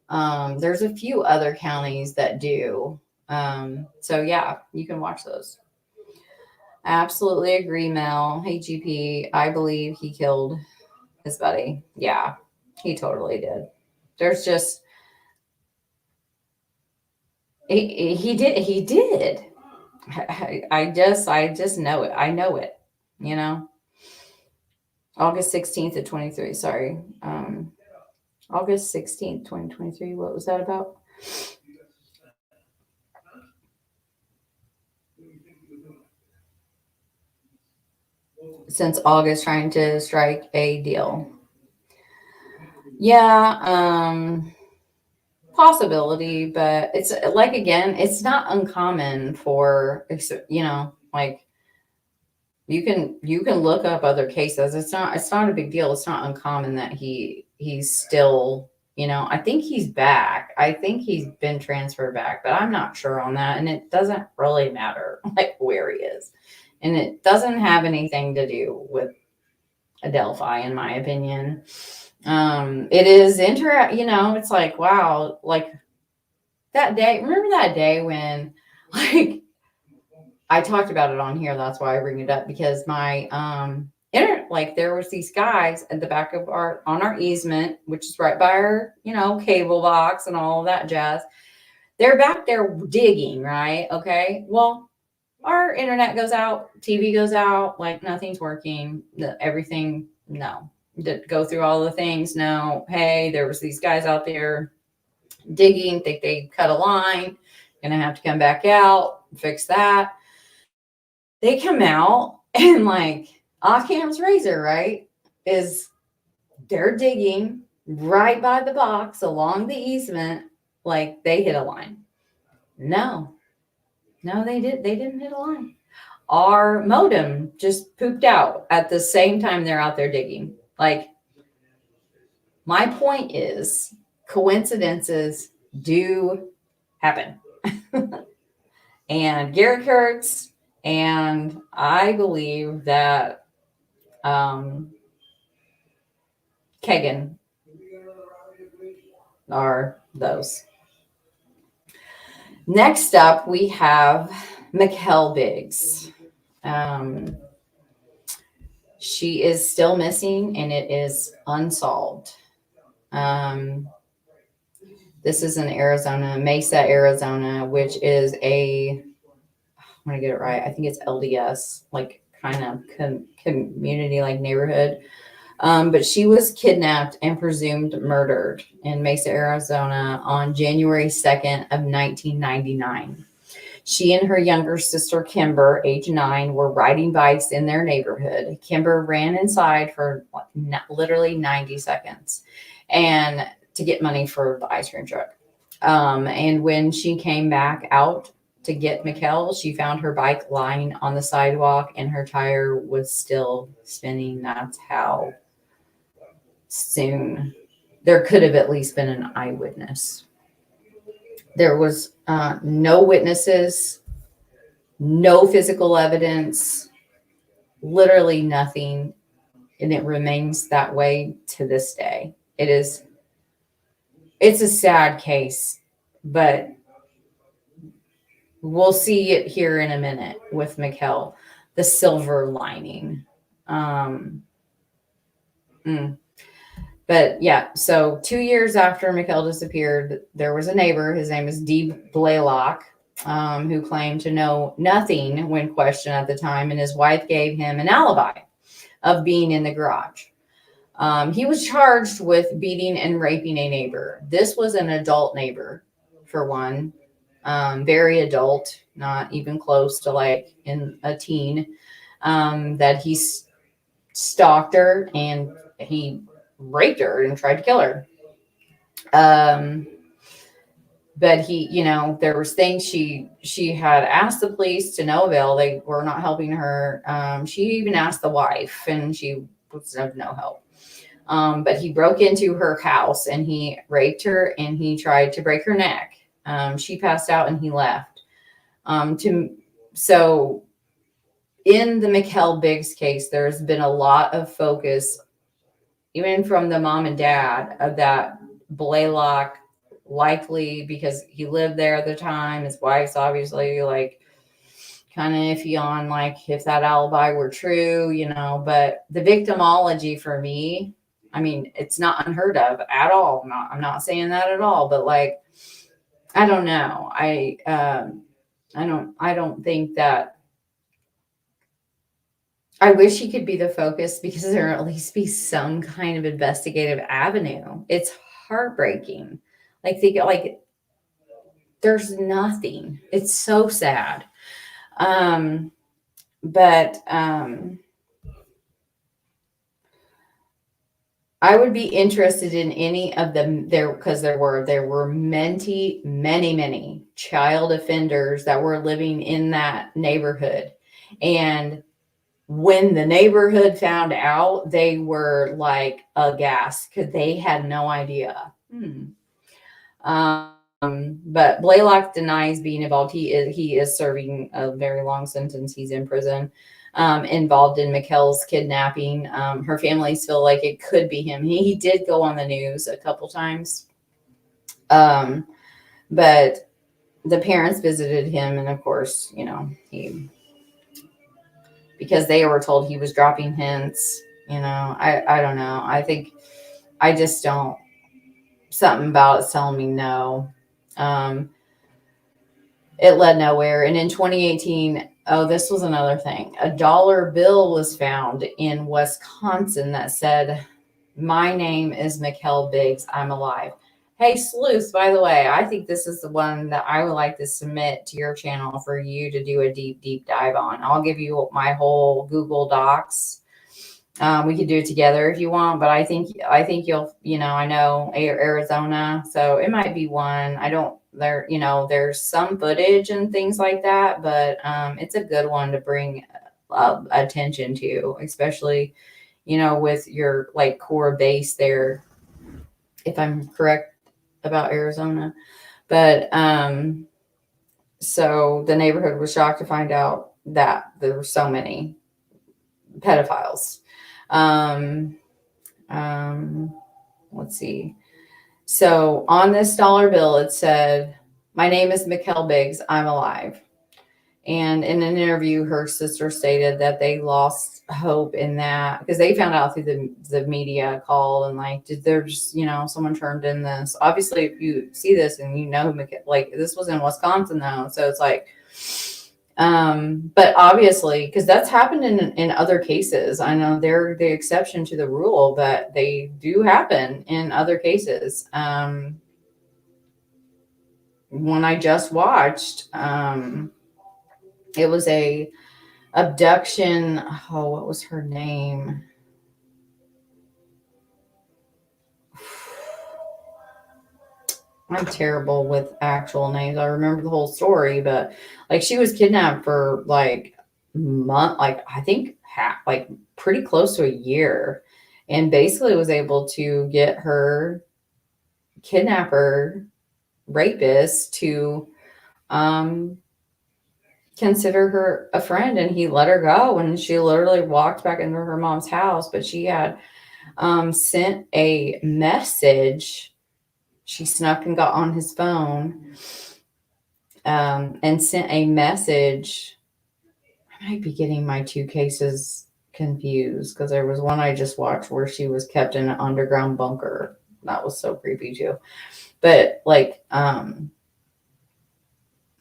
Speaker 1: there's a few other counties that do. So yeah, you can watch those. Absolutely agree, Mel. Hey, GP, I believe he killed his buddy. Yeah, he totally did. There's just, he did. He did. I just know it. I know it, you know. August 16th of 23. Sorry. August 16th, 2023. What was that about? Since August, trying to strike a deal. Yeah, possibility, but it's like, again, it's not uncommon for, you know, like, you can look up other cases. It's not a big deal. It's not uncommon that he's still, you know, I think he's back. I think he's been transferred back, but I'm not sure on that. And it doesn't really matter like where he is. And it doesn't have anything to do with Adelphi, in my opinion. It is you know, it's like, wow, like that day, remember that day when, like, I talked about it on here. That's why I bring it up, because my internet, like, there was these guys at the back of on our easement, which is right by our, you know, cable box and all of that jazz. They're back there digging, right? Okay. Well, our internet goes out, TV goes out, like nothing's working. Everything, no. Go through all the things. No. Hey, there was these guys out there digging. Think they cut a line. Gonna have to come back out, fix that. They come out and, like, Occam's razor, right, is they're digging right by the box along the easement, like they hit a line. No, they didn't hit a line. Our modem just pooped out at the same time they're out there digging. Like, my point is, coincidences do happen. And Garrett Kurtz, and I believe that Kagan are those. Next up, we have Mikelle Biggs. She is still missing, and it is unsolved. This is in Arizona, Mesa, Arizona, which is I'm going to get it right. I think it's LDS, like kind of community, like neighborhood. But she was kidnapped and presumed murdered in Mesa, Arizona on January 2nd of 1999. She and her younger sister, Kimber, age 9, were riding bikes in their neighborhood. Kimber ran inside for literally 90 seconds and to get money for the ice cream truck. And when she came back out to get Mikelle, she found her bike lying on the sidewalk and her tire was still spinning. That's how soon. There could have at least been an eyewitness. There was no witnesses, no physical evidence, literally nothing. And it remains that way to this day. It's a sad case, but we'll see it here in a minute with Mikelle, the silver lining. But yeah, so 2 years after Mikelle disappeared, there was a neighbor, his name is Dee Blaylock, who claimed to know nothing when questioned at the time, and his wife gave him an alibi of being in the garage. He was charged with beating and raping a neighbor. This was an adult neighbor, for one, very adult, not even close to like in a teen, that he stalked her and he raped her and tried to kill her. But he, you know, there was things she had asked the police to no avail. They were not helping her. She even asked the wife and she was of no help. But he broke into her house and he raped her and he tried to break her neck. She passed out and he left. So in the Mikelle Biggs case, there's been a lot of focus, even from the mom and dad, of that Blaylock likely because he lived there at the time. His wife's obviously like kind of iffy on like if that alibi were true, you know, but the victimology for me, I mean, it's not unheard of at all. I'm not saying that at all, but like, I don't know. I don't think that. I wish he could be the focus because there at least be some kind of investigative avenue. It's heartbreaking. Like there's nothing. It's so sad. But I would be interested in any of them there because there were many child offenders that were living in that neighborhood. And when the neighborhood found out, they were like aghast because they had no idea. But Blaylock denies being involved. He is serving a very long sentence. He's in prison. Involved in Mikelle's kidnapping. Her families feel like it could be him. He did go on the news a couple times. But the parents visited him, and of course, you know, because they were told he was dropping hints, you know, I don't know. I think I just don't, something about it's telling me no. It led nowhere. And in 2018, oh, this was another thing. A dollar bill was found in Wisconsin that said, "My name is Mikelle Biggs. I'm alive." Hey, Sleuth, by the way, I think this is the one that I would like to submit to your channel for you to do a deep dive on. I'll give you my whole Google Docs. We could do it together if you want, but I think you'll, you know, I know Arizona, so it might be one. I don't, there, you know, there's some footage and things like that, but it's a good one to bring attention to, especially, you know, with your like core base there, if I'm correct about Arizona. But so the neighborhood was shocked to find out that there were so many pedophiles. Let's see. So on this dollar bill, it said, "My name is Mikelle Biggs. I'm alive." And in an interview, her sister stated that they lost hope in that because they found out through the media call and like, did there's, you know, someone turned in this. Obviously, if you see this and you know, like this was in Wisconsin though. So it's like, but obviously, because that's happened in other cases. I know they're the exception to the rule, but they do happen in other cases. One I just watched, it was a abduction. Oh, what was her name? I'm terrible with actual names. I remember the whole story, but like she was kidnapped for like month, like I think like pretty close to a year, and basically was able to get her kidnapper rapist to consider her a friend, and he let her go, and she literally walked back into her mom's house, but she had sent a message. She snuck and got on his phone and sent a message. I might be getting my two cases confused because there was one I just watched where she was kept in an underground bunker. That was so creepy too. But like,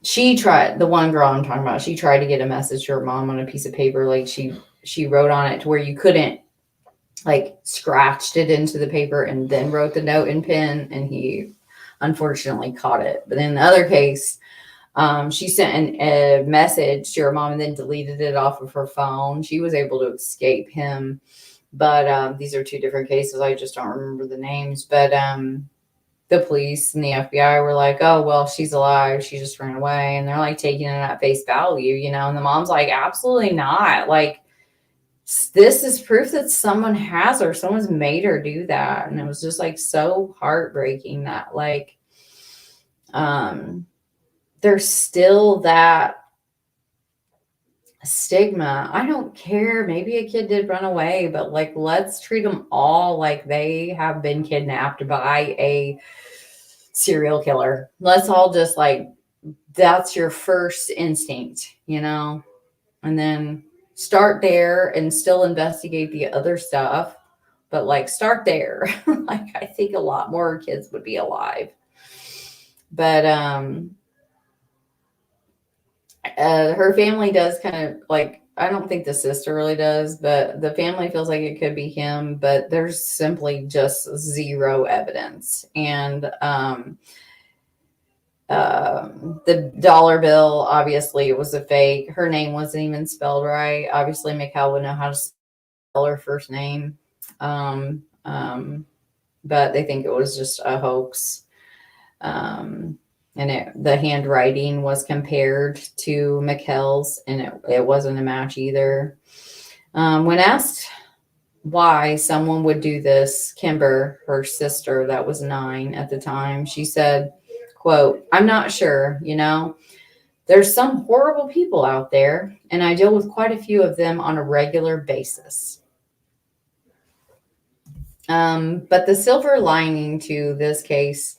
Speaker 1: she tried, the one girl I'm talking about, she tried to get a message to her mom on a piece of paper. Like she wrote on it to where you couldn't, like scratched it into the paper and then wrote the note in pen, and he unfortunately caught it. But in the other case, she sent a message to her mom and then deleted it off of her phone. She was able to escape him, but these are two different cases. I just don't remember the names. But the police and the FBI were like, "Oh, well, she's alive. She just ran away." And they're like taking it at face value, you know, and the mom's like, "Absolutely not. Like, this is proof that someone has her, someone's made her do that." And it was just like so heartbreaking that like, there's still that stigma. I don't care. Maybe a kid did run away, but like, let's treat them all like they have been kidnapped by a serial killer. Let's all just like, that's your first instinct, and then start there and still investigate the other stuff. But like, start there. Like, I think a lot more kids would be alive. But her family does kind of like, I don't think the sister really does, but the family feels like it could be him, but there's simply just zero evidence. And the dollar bill, obviously it was a fake. Her name wasn't even spelled right. Obviously Mikelle would know how to spell her first name. But they think it was just a hoax. And the handwriting was compared to Mikelle's, and it wasn't a match either. When asked why someone would do this, Kimber, her sister that was 9 at the time, she said, quote, "I'm not sure, there's some horrible people out there, and I deal with quite a few of them on a regular basis." But the silver lining to this case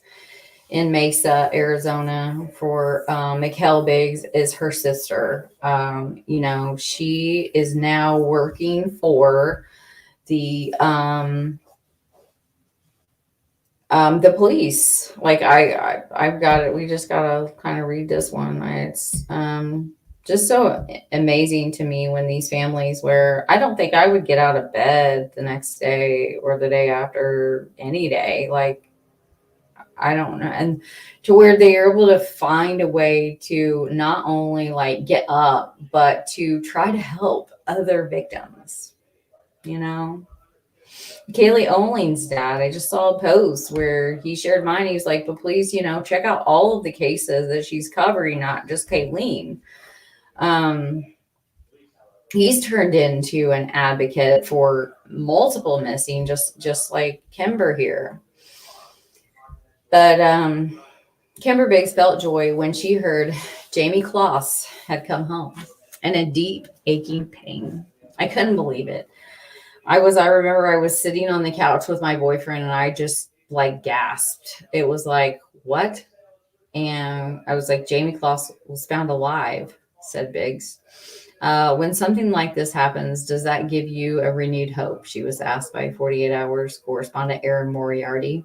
Speaker 1: in Mesa, Arizona, for Mikelle Biggs is her sister. She is now working for the police. Like, I've got it. We just gotta kind of read this one. It's just so amazing to me when these families, where I don't think I would get out of bed the next day or the day after, any day, like, I don't know. And to where they are able to find a way to not only like get up, but to try to help other victims, Kaylee Olin's dad, I just saw a post where he shared mine. He's like, but please, check out all of the cases that she's covering, not just Kayleen. He's turned into an advocate for multiple missing, just like Kimber here. But Kimber Biggs felt joy when she heard Jamie Kloss had come home, and a deep aching pain. I couldn't believe it. I remember I was sitting on the couch with my boyfriend, and I just like gasped. It was like, what? And I was like, Jamie Kloss was found alive, said Biggs. When something like this happens, does that give you a renewed hope? She was asked by 48 Hours correspondent Erin Moriarty.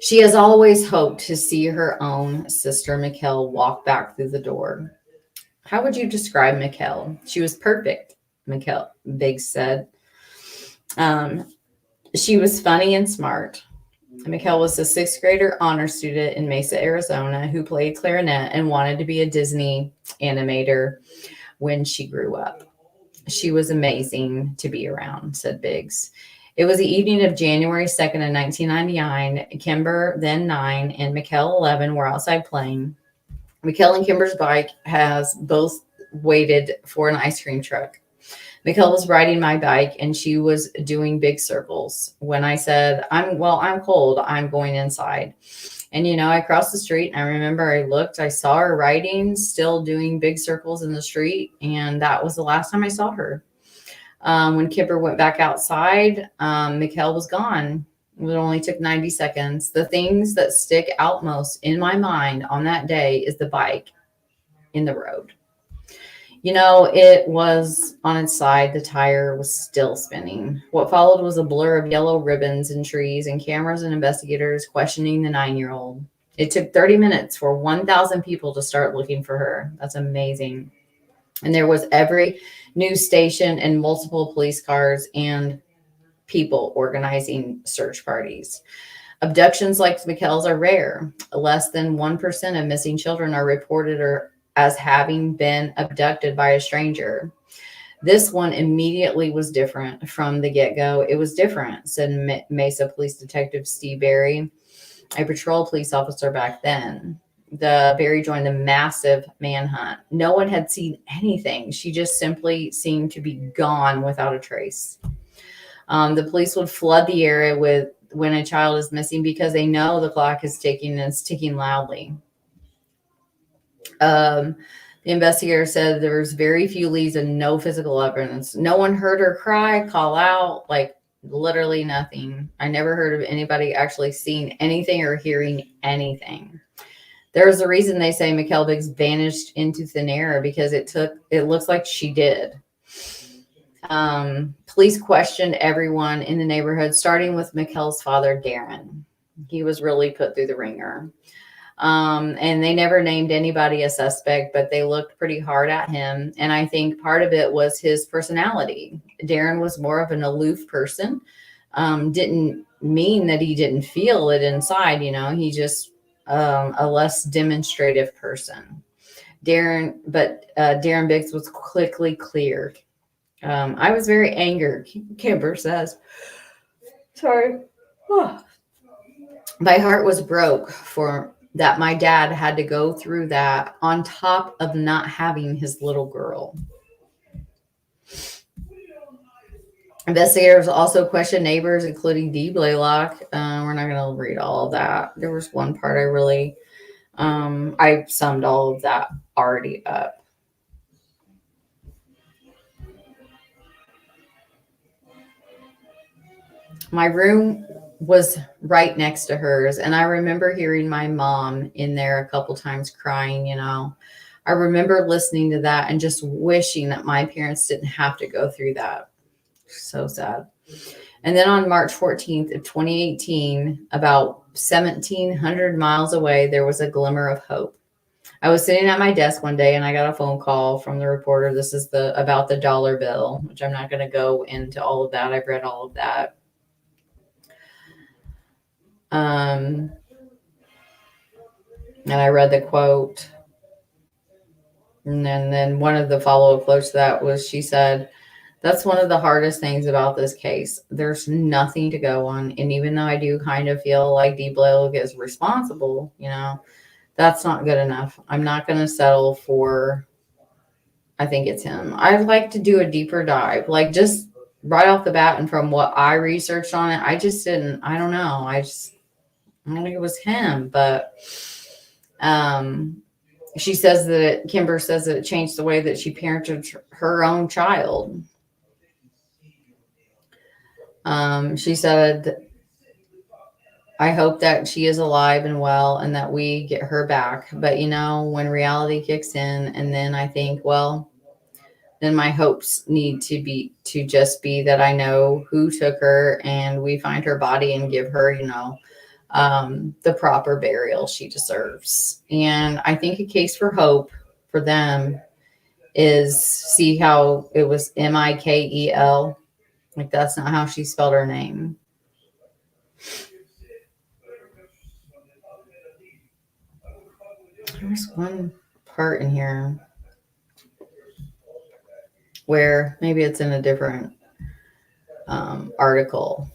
Speaker 1: She has always hoped to see her own sister, Mikelle, walk back through the door. How would you describe Mikelle? She was perfect, Mikelle Biggs said. She was funny and smart. Mikelle was a 6th grader honor student in Mesa, Arizona, who played clarinet and wanted to be a Disney animator when she grew up. She was amazing to be around, said Biggs. It was the evening of January 2nd of 1999. Kimber, then 9, and Mikelle, 11, were outside playing. Mikelle and Kimber's bike has both waited for an ice cream truck. Mikelle was riding my bike, and she was doing big circles. When I said, I'm cold, I'm going inside. And, I crossed the street, and I remember I saw her riding, still doing big circles in the street, and that was the last time I saw her. When Kimber went back outside, Mikelle was gone. It only took 90 seconds. The things that stick out most in my mind on that day is the bike in the road. It was on its side. The tire was still spinning. What followed was a blur of yellow ribbons and trees and cameras and investigators questioning the 9-year-old. It took 30 minutes for 1,000 people to start looking for her. That's amazing. And there was every news station and multiple police cars and people organizing search parties. Abductions like Mikelle's are rare. Less than 1% of missing children are reported as having been abducted by a stranger. This one immediately was different from the get-go. It was different, said Mesa Police Detective Steve Berry, a patrol police officer back then. Barry joined the massive manhunt. No one had seen anything. She just simply seemed to be gone without a trace. The police would flood the area when a child is missing because they know the clock is ticking, and it's ticking loudly. The investigator said there was very few leads and no physical evidence. No one heard her cry, call out, like Literally nothing. I never heard of anybody actually seeing anything or hearing anything. There's a reason they say Mikelle Biggs vanished into thin air, because it looks like she did. Police questioned everyone in the neighborhood, starting with Mikelle's father, Darren. He was really put through the ringer. And they never named anybody a suspect, but they looked pretty hard at him. And I think part of it was his personality. Darren was more of an aloof person. Didn't mean that he didn't feel it inside, he just a less demonstrative person. Darren Biggs was quickly cleared. I was very angered, Kimber says. Sorry. My heart was broke for that my dad had to go through that on top of not having his little girl. Investigators also questioned neighbors, including Dee Blaylock. We're not going to read all of that. There was one part I summed all of that already up. My room was right next to hers, and I remember hearing my mom in there a couple times crying. I remember listening to that and just wishing that my parents didn't have to go through that. So sad. And then on March 14th of 2018, about 1,700 miles away, there was a glimmer of hope. I was sitting at my desk one day and I got a phone call from the reporter. This is about the dollar bill, which I'm not going to go into all of that. I've read all of that. And I read the quote. And then one of the follow-up quotes to that was, she said, "That's one of the hardest things about this case. There's nothing to go on. And even though I do kind of feel like Dee Blaylock is responsible, that's not good enough. I'm not going to settle for, I think it's him. I'd like to do a deeper dive, like just right off the bat. And from what I researched on it, I don't know. I don't think it was him, but, Kimber says that it changed the way that she parented her own child. She said, "I hope that she is alive and well and that we get her back. But, when reality kicks in, and then I think, well, then my hopes need to just be that I know who took her and we find her body and give her, the proper burial she deserves." And I think a case for hope for them is, see how it was Mikel, like that's not how she spelled her name. There's one part in here where maybe it's in a different article.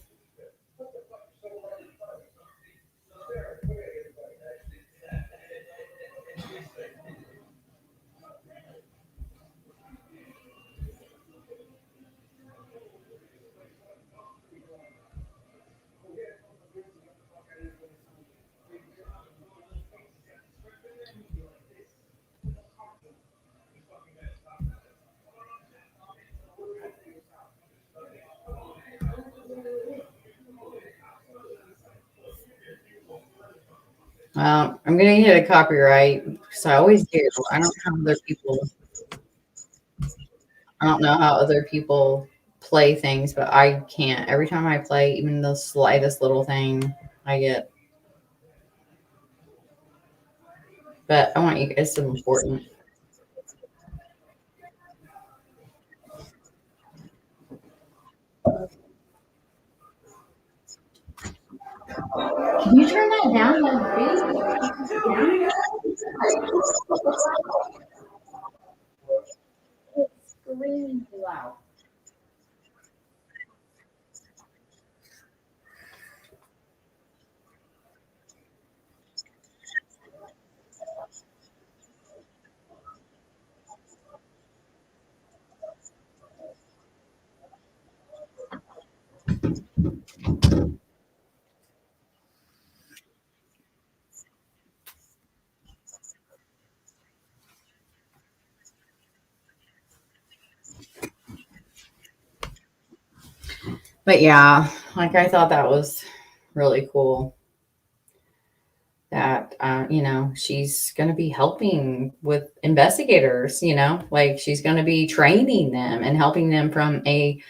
Speaker 1: I'm going to hit a copyright, because I always do. I don't know how other people play things, but I can't. Every time I play even the slightest little thing, I get. But I want you guys to important. Can you turn that down? It's screaming loud. But yeah, like I thought that was really cool that, she's going to be helping with investigators, like she's going to be training them and helping them from a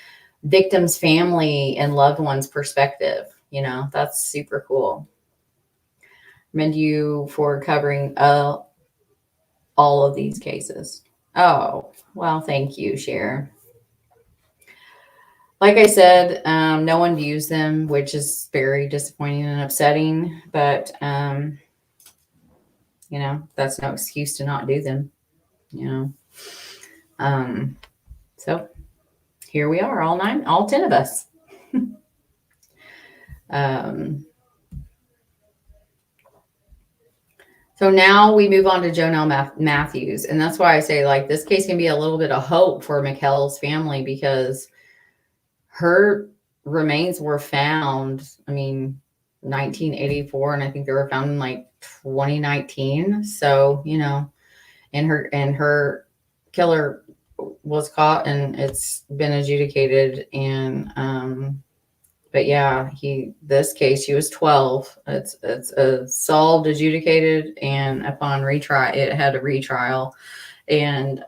Speaker 1: victim's family and loved ones perspective. That's super cool. Commend you for covering all of these cases. Oh, well, thank you, Cher. Like I said, no one views them, which is very disappointing and upsetting, but that's no excuse to not do them, you know. So here we are, all 10 of us. So now we move on to Jonelle Matthews. And that's why I say, like, this case can be a little bit of hope for Mikelle's family, because her remains were found, 1984, and I think they were found in like 2019. So, and her killer was caught and it's been adjudicated. And but yeah, this case, she was 12. It's solved, adjudicated, and upon retrial, it had a retrial, and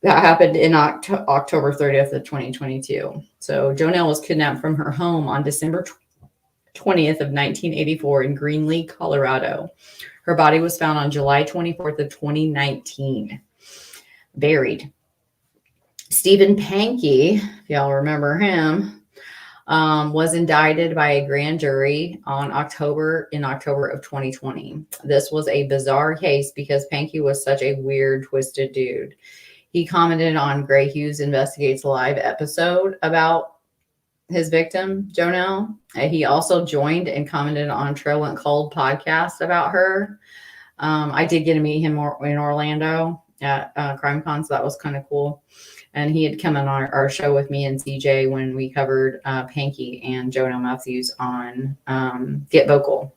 Speaker 1: that happened in October 30th of 2022. So Jonelle was kidnapped from her home on December 20th of 1984 in Greenlee, Colorado. Her body was found on July 24th of 2019, buried. Stephen Pankey, if y'all remember him, was indicted by a grand jury in October of 2020. This was a bizarre case because Pankey was such a weird, twisted dude. He commented on Gray Hughes Investigates Live episode about his victim, Jonelle. He also joined and commented on Trail Went Cold podcast about her. I did get to meet him in Orlando at CrimeCon, so that was kind of cool. And he had come on our show with me and CJ when we covered Pankey and Jonelle Matthews on Get Vocal.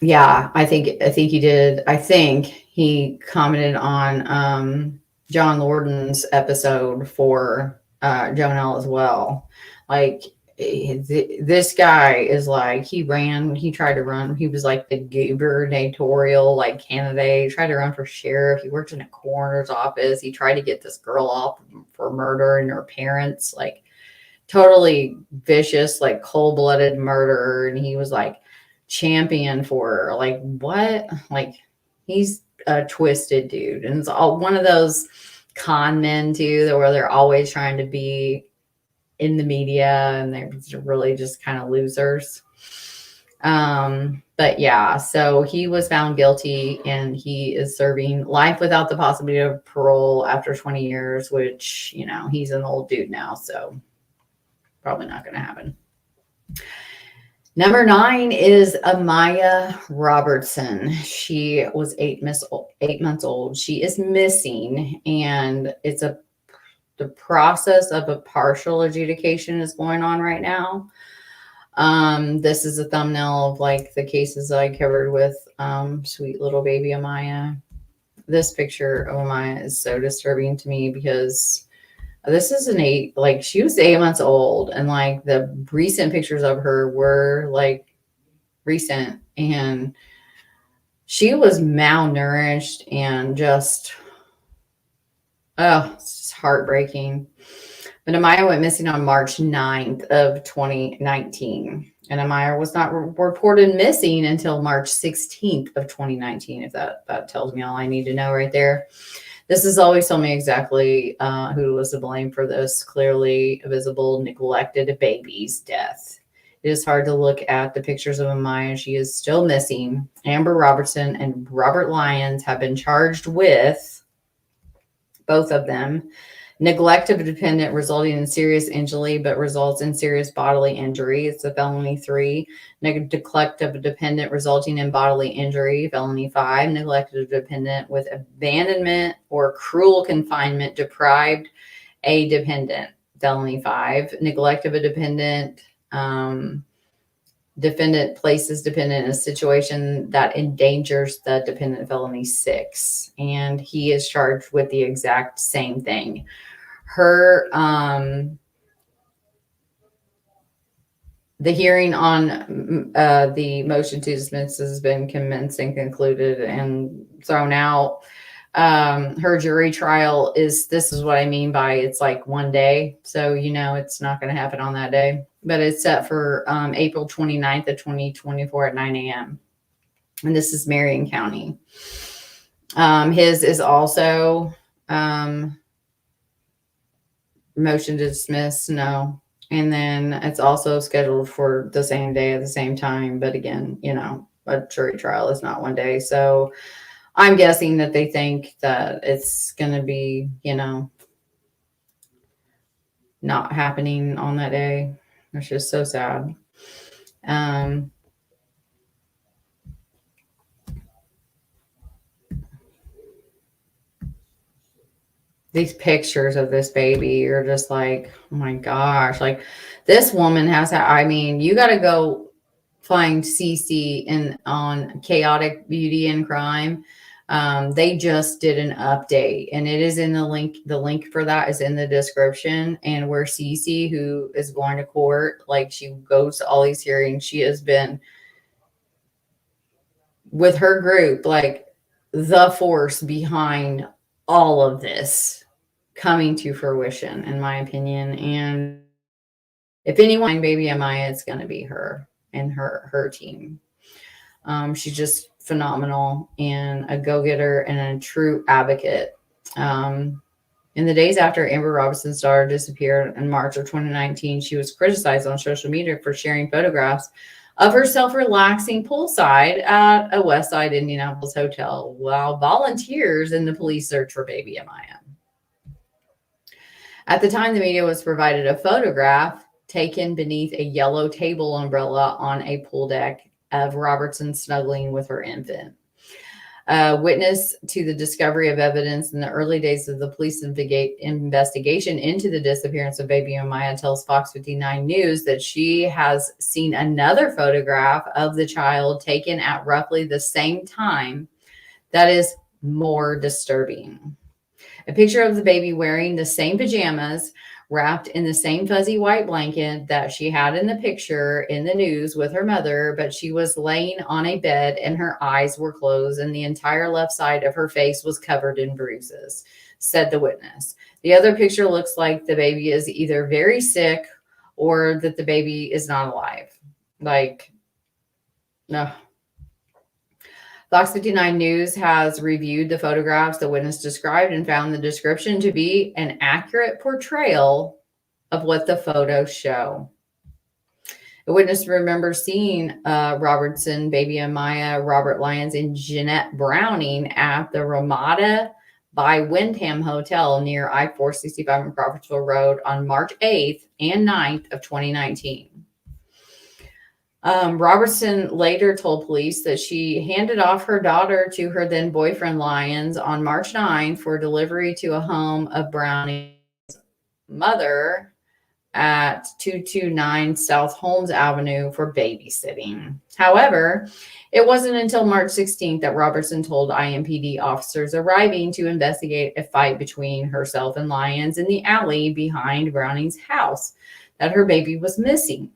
Speaker 1: Yeah, I think he did. I think he commented on John Lorden's episode for Jonelle as well. Like, this guy is like, he tried to run. He was like the gubernatorial candidate. He tried to run for sheriff. He worked in a coroner's office. He tried to get this girl off for murder and her parents, like totally vicious, like cold-blooded murderer. And he was like champion for her. Like, what? Like, he's a twisted dude. And it's all one of those con men too, where they're always trying to be in the media and they're really just kind of losers. But yeah, so he was found guilty and he is serving life without the possibility of parole after 20 years, which, he's an old dude now, so probably not going to happen. Number 9 is Amiah Robertson. She was 8 months old. She is missing, and it's the process of a partial adjudication is going on right now. This is a thumbnail of like the cases I covered with sweet little baby Amiah. This picture of Amiah is so disturbing to me because this is she was 8 months old, and like the recent pictures of her were like recent, and she was malnourished and just, it's just heartbreaking. But Amiah went missing on March 9th of 2019. And Amiah was not reported missing until March 16th of 2019, if that tells me all I need to know right there. This has always told me exactly who was to blame for this clearly visible neglected baby's death. It is hard to look at the pictures of Amiah. She is still missing. Amber Robertson and Robert Lyons have been charged with, both of them, neglect of a dependent resulting in serious injury but results in serious bodily injury. It's a felony 3. Neglect of a dependent resulting in bodily injury, felony 5. Neglect of a dependent with abandonment or cruel confinement deprived a dependent, felony 5. Neglect of a dependent, defendant places dependent in a situation that endangers the dependent, felony 6. And he is charged with the exact same thing. her, the hearing on the motion to dismiss has been commenced and concluded and thrown out. Her jury trial this is what I mean by it's like one day. So, it's not going to happen on that day, but it's set for April 29th of 2024 at 9 a.m. And this is Marion County. His is also motion to dismiss, no. And then it's also scheduled for the same day at the same time. But again, a jury trial is not one day. So I'm guessing that they think that it's going to be, not happening on that day. It's just so sad. These pictures of this baby are just like, oh my gosh, like this woman you got to go find CC on Chaotic Beauty and Crime. They just did an update and it is in the link. The link for that is in the description, and where CC, who is going to court, like she goes to all these hearings, she has been with her group, like the force behind all of this coming to fruition, in my opinion. And if anyone, baby Amiah, it's going to be her and her team. She's just phenomenal and a go-getter and a true advocate. In the days after Amber Robertson's daughter disappeared in March of 2019, she was criticized on social media for sharing photographs of herself relaxing poolside at a Westside Indianapolis hotel while volunteers in the police search for baby Amiah. At the time, the media was provided a photograph taken beneath a yellow table umbrella on a pool deck of Robertson snuggling with her infant. Witness to the discovery of evidence in the early days of the police investigation into the disappearance of baby Amiah tells Fox 59 News that she has seen another photograph of the child taken at roughly the same time that is more disturbing. A picture of the baby wearing the same pajamas, wrapped in the same fuzzy white blanket that she had in the picture in the news with her mother, but she was laying on a bed and her eyes were closed and the entire left side of her face was covered in bruises, said the witness. The other picture looks like the baby is either very sick or that the baby is not alive. Like, no. Fox 59 News has reviewed the photographs the witness described and found the description to be an accurate portrayal of what the photos show. The witness remembers seeing Robertson, baby Amiah, Robert Lyons, and Jeanette Browning at the Ramada by Wyndham Hotel near I-465 and Crawfordsville Road on March 8th and 9th of 2019. Robertson later told police that she handed off her daughter to her then boyfriend Lyons on March 9 for delivery to a home of Browning's mother at 229 South Holmes Avenue for babysitting. However, it wasn't until March 16th that Robertson told IMPD officers arriving to investigate a fight between herself and Lyons in the alley behind Browning's house that her baby was missing.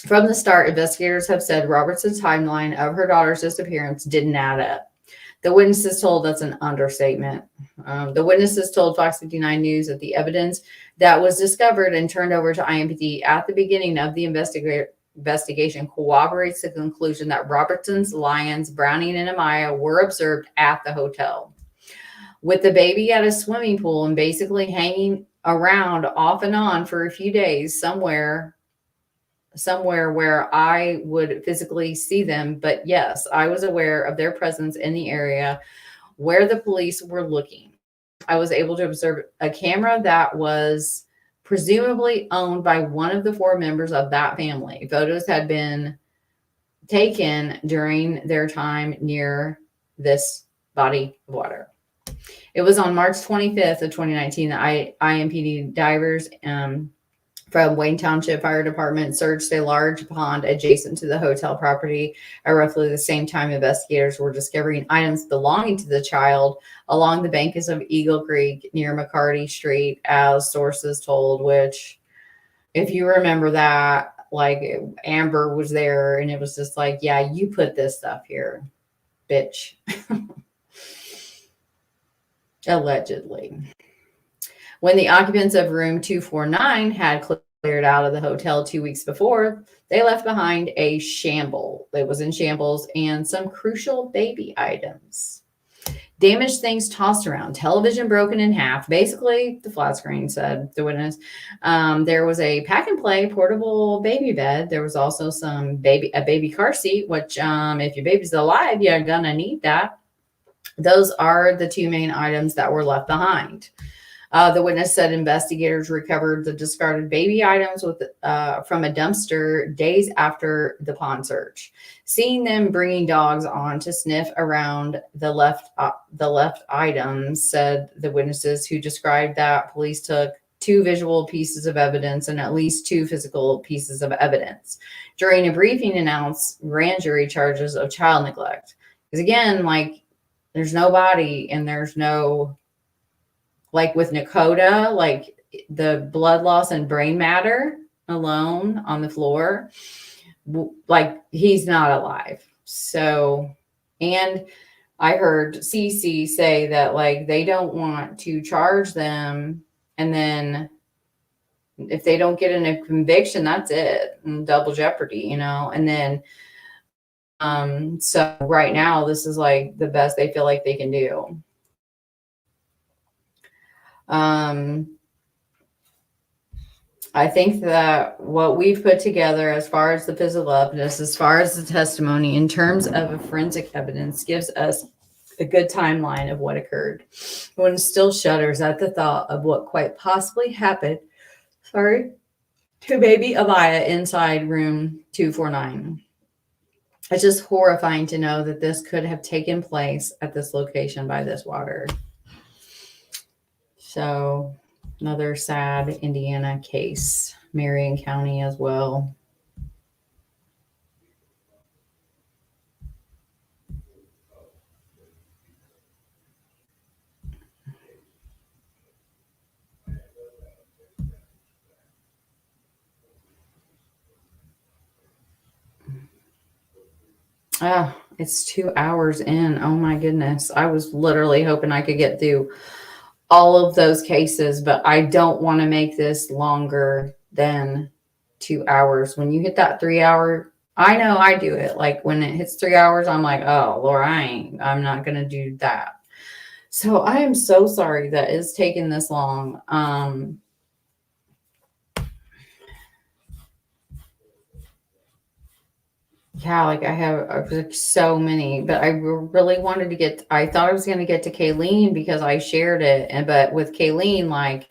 Speaker 1: From the start, investigators have said Robertson's timeline of her daughter's disappearance didn't add up. The witnesses told that's an understatement. The witnesses told Fox 59 News that the evidence that was discovered and turned over to IMPD at the beginning of the investigation corroborates the conclusion that Robertson's, Lyons, Browning, and Amiah were observed at the hotel. With the baby at a swimming pool and basically hanging around off and on for a few days somewhere where I would physically see them. But yes, I was aware of their presence in the area where the police were looking. I was able to observe a camera that was presumably owned by one of the four members of that family. Photos had been taken during their time near this body of water. It was on March 25th of 2019 that IMPD divers from Wayne Township Fire Department searched a large pond adjacent to the hotel property. At roughly the same time, investigators were discovering items belonging to the child along the banks of Eagle Creek near McCarty Street, as sources told, which, if you remember that, like, Amber was there and it was just like, yeah, you put this stuff here, bitch. Allegedly. When the occupants of room 249 had cleared out of the hotel 2 weeks before, they left behind a shamble. It was in shambles and some crucial baby items. Damaged things tossed around, television broken in half, basically the flat screen, said the witness. There was a pack and play portable baby bed. There was also a baby car seat, which if your baby's alive, you're gonna need that. Those are the two main items that were left behind. The witness said investigators recovered the discarded baby items from a dumpster days after the pond search. Seeing them bringing dogs on to sniff around the left items, said the witnesses, who described that police took 2 visual pieces of evidence and at least 2 physical pieces of evidence. During a briefing, announced grand jury charges of child neglect. Because again, like, there's no body and there's no, like with Nakota, like the blood loss and brain matter alone on the floor, like he's not alive. So, and I heard Cece say that like they don't want to charge them, and then if they don't get in a conviction, that's it, double jeopardy, you know. And then so right now this is like the best they feel like they can do. I think that what we've put together as far as the physical evidence, as far as the testimony in terms of forensic evidence, gives us a good timeline of what occurred. One still shudders at the thought of what quite possibly happened, to baby Amiah inside room 249. It's just horrifying to know that this could have taken place at this location by this water. So another sad Indiana case, Marion County as well. Oh, it's 2 hours in. Oh my goodness. I was literally hoping I could get through all of those cases, but I don't want to make this longer than 2 hours. When you hit that 3 hour, I know I do it. Like when it hits 3 hours, I'm like, oh, Laura, I'm not going to do that. So I am so sorry that it's taken this long. Yeah, like I have like so many, but I really wanted to get, I thought I was going to get to Kayleen because I shared it. But with Kayleen, like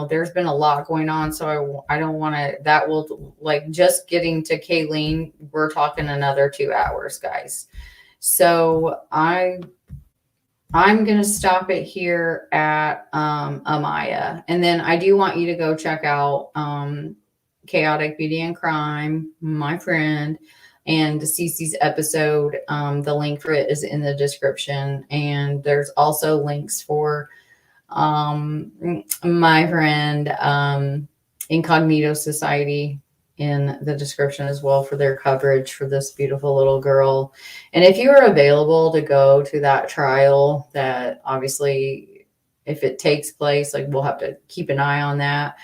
Speaker 1: there's been a lot going on. So I don't want to, that will, like, just getting to Kayleen, we're talking another 2 hours, guys. So I'm going to stop it here at Amiah. And then I do want you to go check out Chaotic Beauty and Crime, my friend, and Cece's episode. The link for it is in the description. And there's also links for my friend Incognito Society in the description as well for their coverage for this beautiful little girl. And if you are available to go to that trial, that obviously if it takes place, like we'll have to keep an eye on that.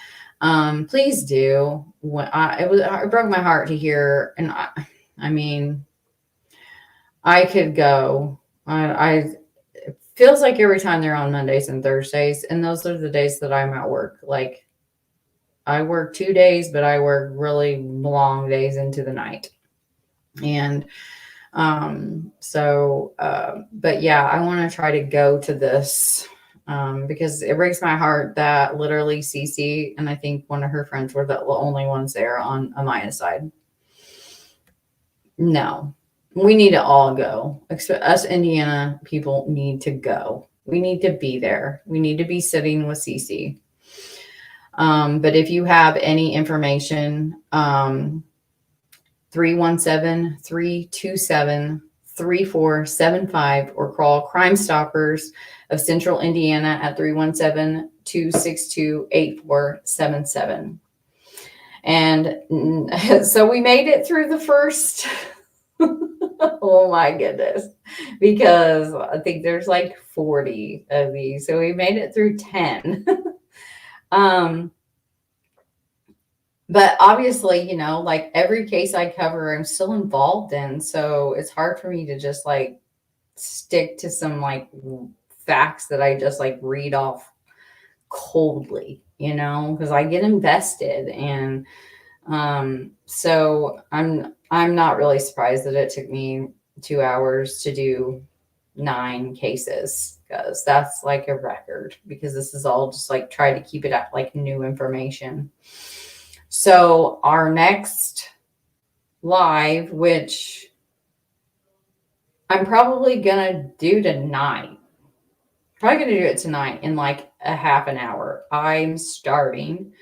Speaker 1: Please do. It broke my heart to hear, and I mean, I could go. It feels like every time they're on Mondays and Thursdays, and those are the days that I'm at work. Like I work 2 days, but I work really long days into the night. And but yeah, I want to try to go to this. Because it breaks my heart that literally Cece and I think one of her friends were the only ones there on Amiah's side. No, we need to all go. Us Indiana people need to go. We need to be there. We need to be sitting with Cece. But if you have any information, 317-327-3475 or call Crime Stoppers of Central Indiana at 317-262-8477. And so we made it through the first, oh my goodness, because I think there's like 40 of these. So we made it through 10. But obviously, you know, like every case I cover, I'm still involved in. So it's hard for me to just like stick to some like facts that I just like read off coldly, you know, because I get invested. And so I'm not really surprised that it took me 2 hours to do 9 cases, because that's like a record, because this is all just like try to keep it at like new information. So our next live, which I'm probably gonna do tonight, in like a half an hour. I'm starting.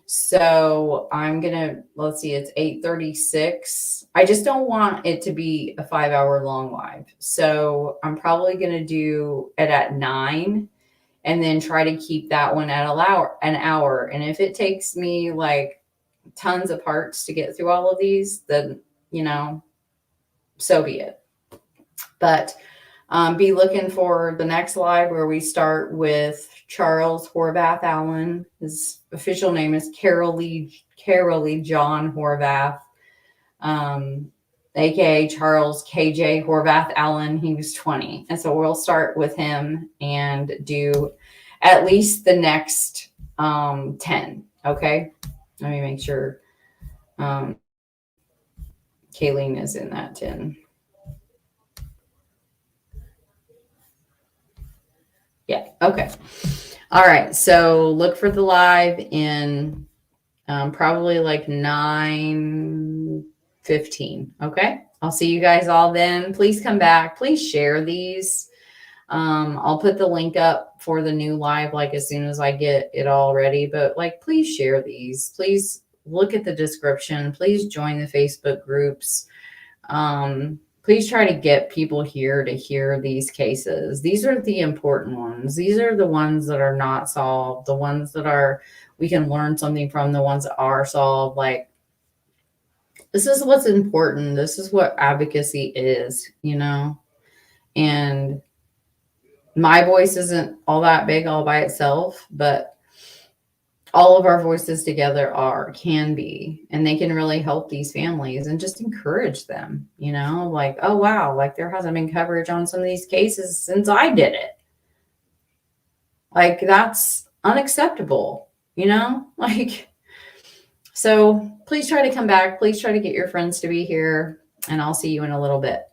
Speaker 1: So I'm gonna, let's see, it's 8:36. I just don't want it to be a 5-hour long live. So I'm probably gonna do it at 9 and then try to keep that one at an hour. And if it takes me like tons of parts to get through all of these, then, you know, so be it. But be looking for the next live, where we start with Charles Horvath Allen. His official name is Carolee John Horvath, aka Charles KJ Horvath Allen. He was 20. And so we'll start with him and do at least the next 10. Okay. Let me make sure Kayleen is in that 10. Yeah. Okay. All right. So look for the live in probably like 9:15. Okay. I'll see you guys all then. Please come back. Please share these. I'll put the link up for the new live like as soon as I get it all ready. But like, please share these. Please look at the description. Please join the Facebook groups. Please try to get people here to hear these cases. These are the important ones. These are the ones that are not solved, the ones that are, we can learn something from, the ones that are solved. Like, this is what's important. This is what advocacy is, you know? And my voice isn't all that big all by itself, but all of our voices together can be, and they can really help these families and just encourage them, you know, like, oh, wow, like there hasn't been coverage on some of these cases since I did it. Like, that's unacceptable, you know, like, so please try to come back. Please try to get your friends to be here, and I'll see you in a little bit.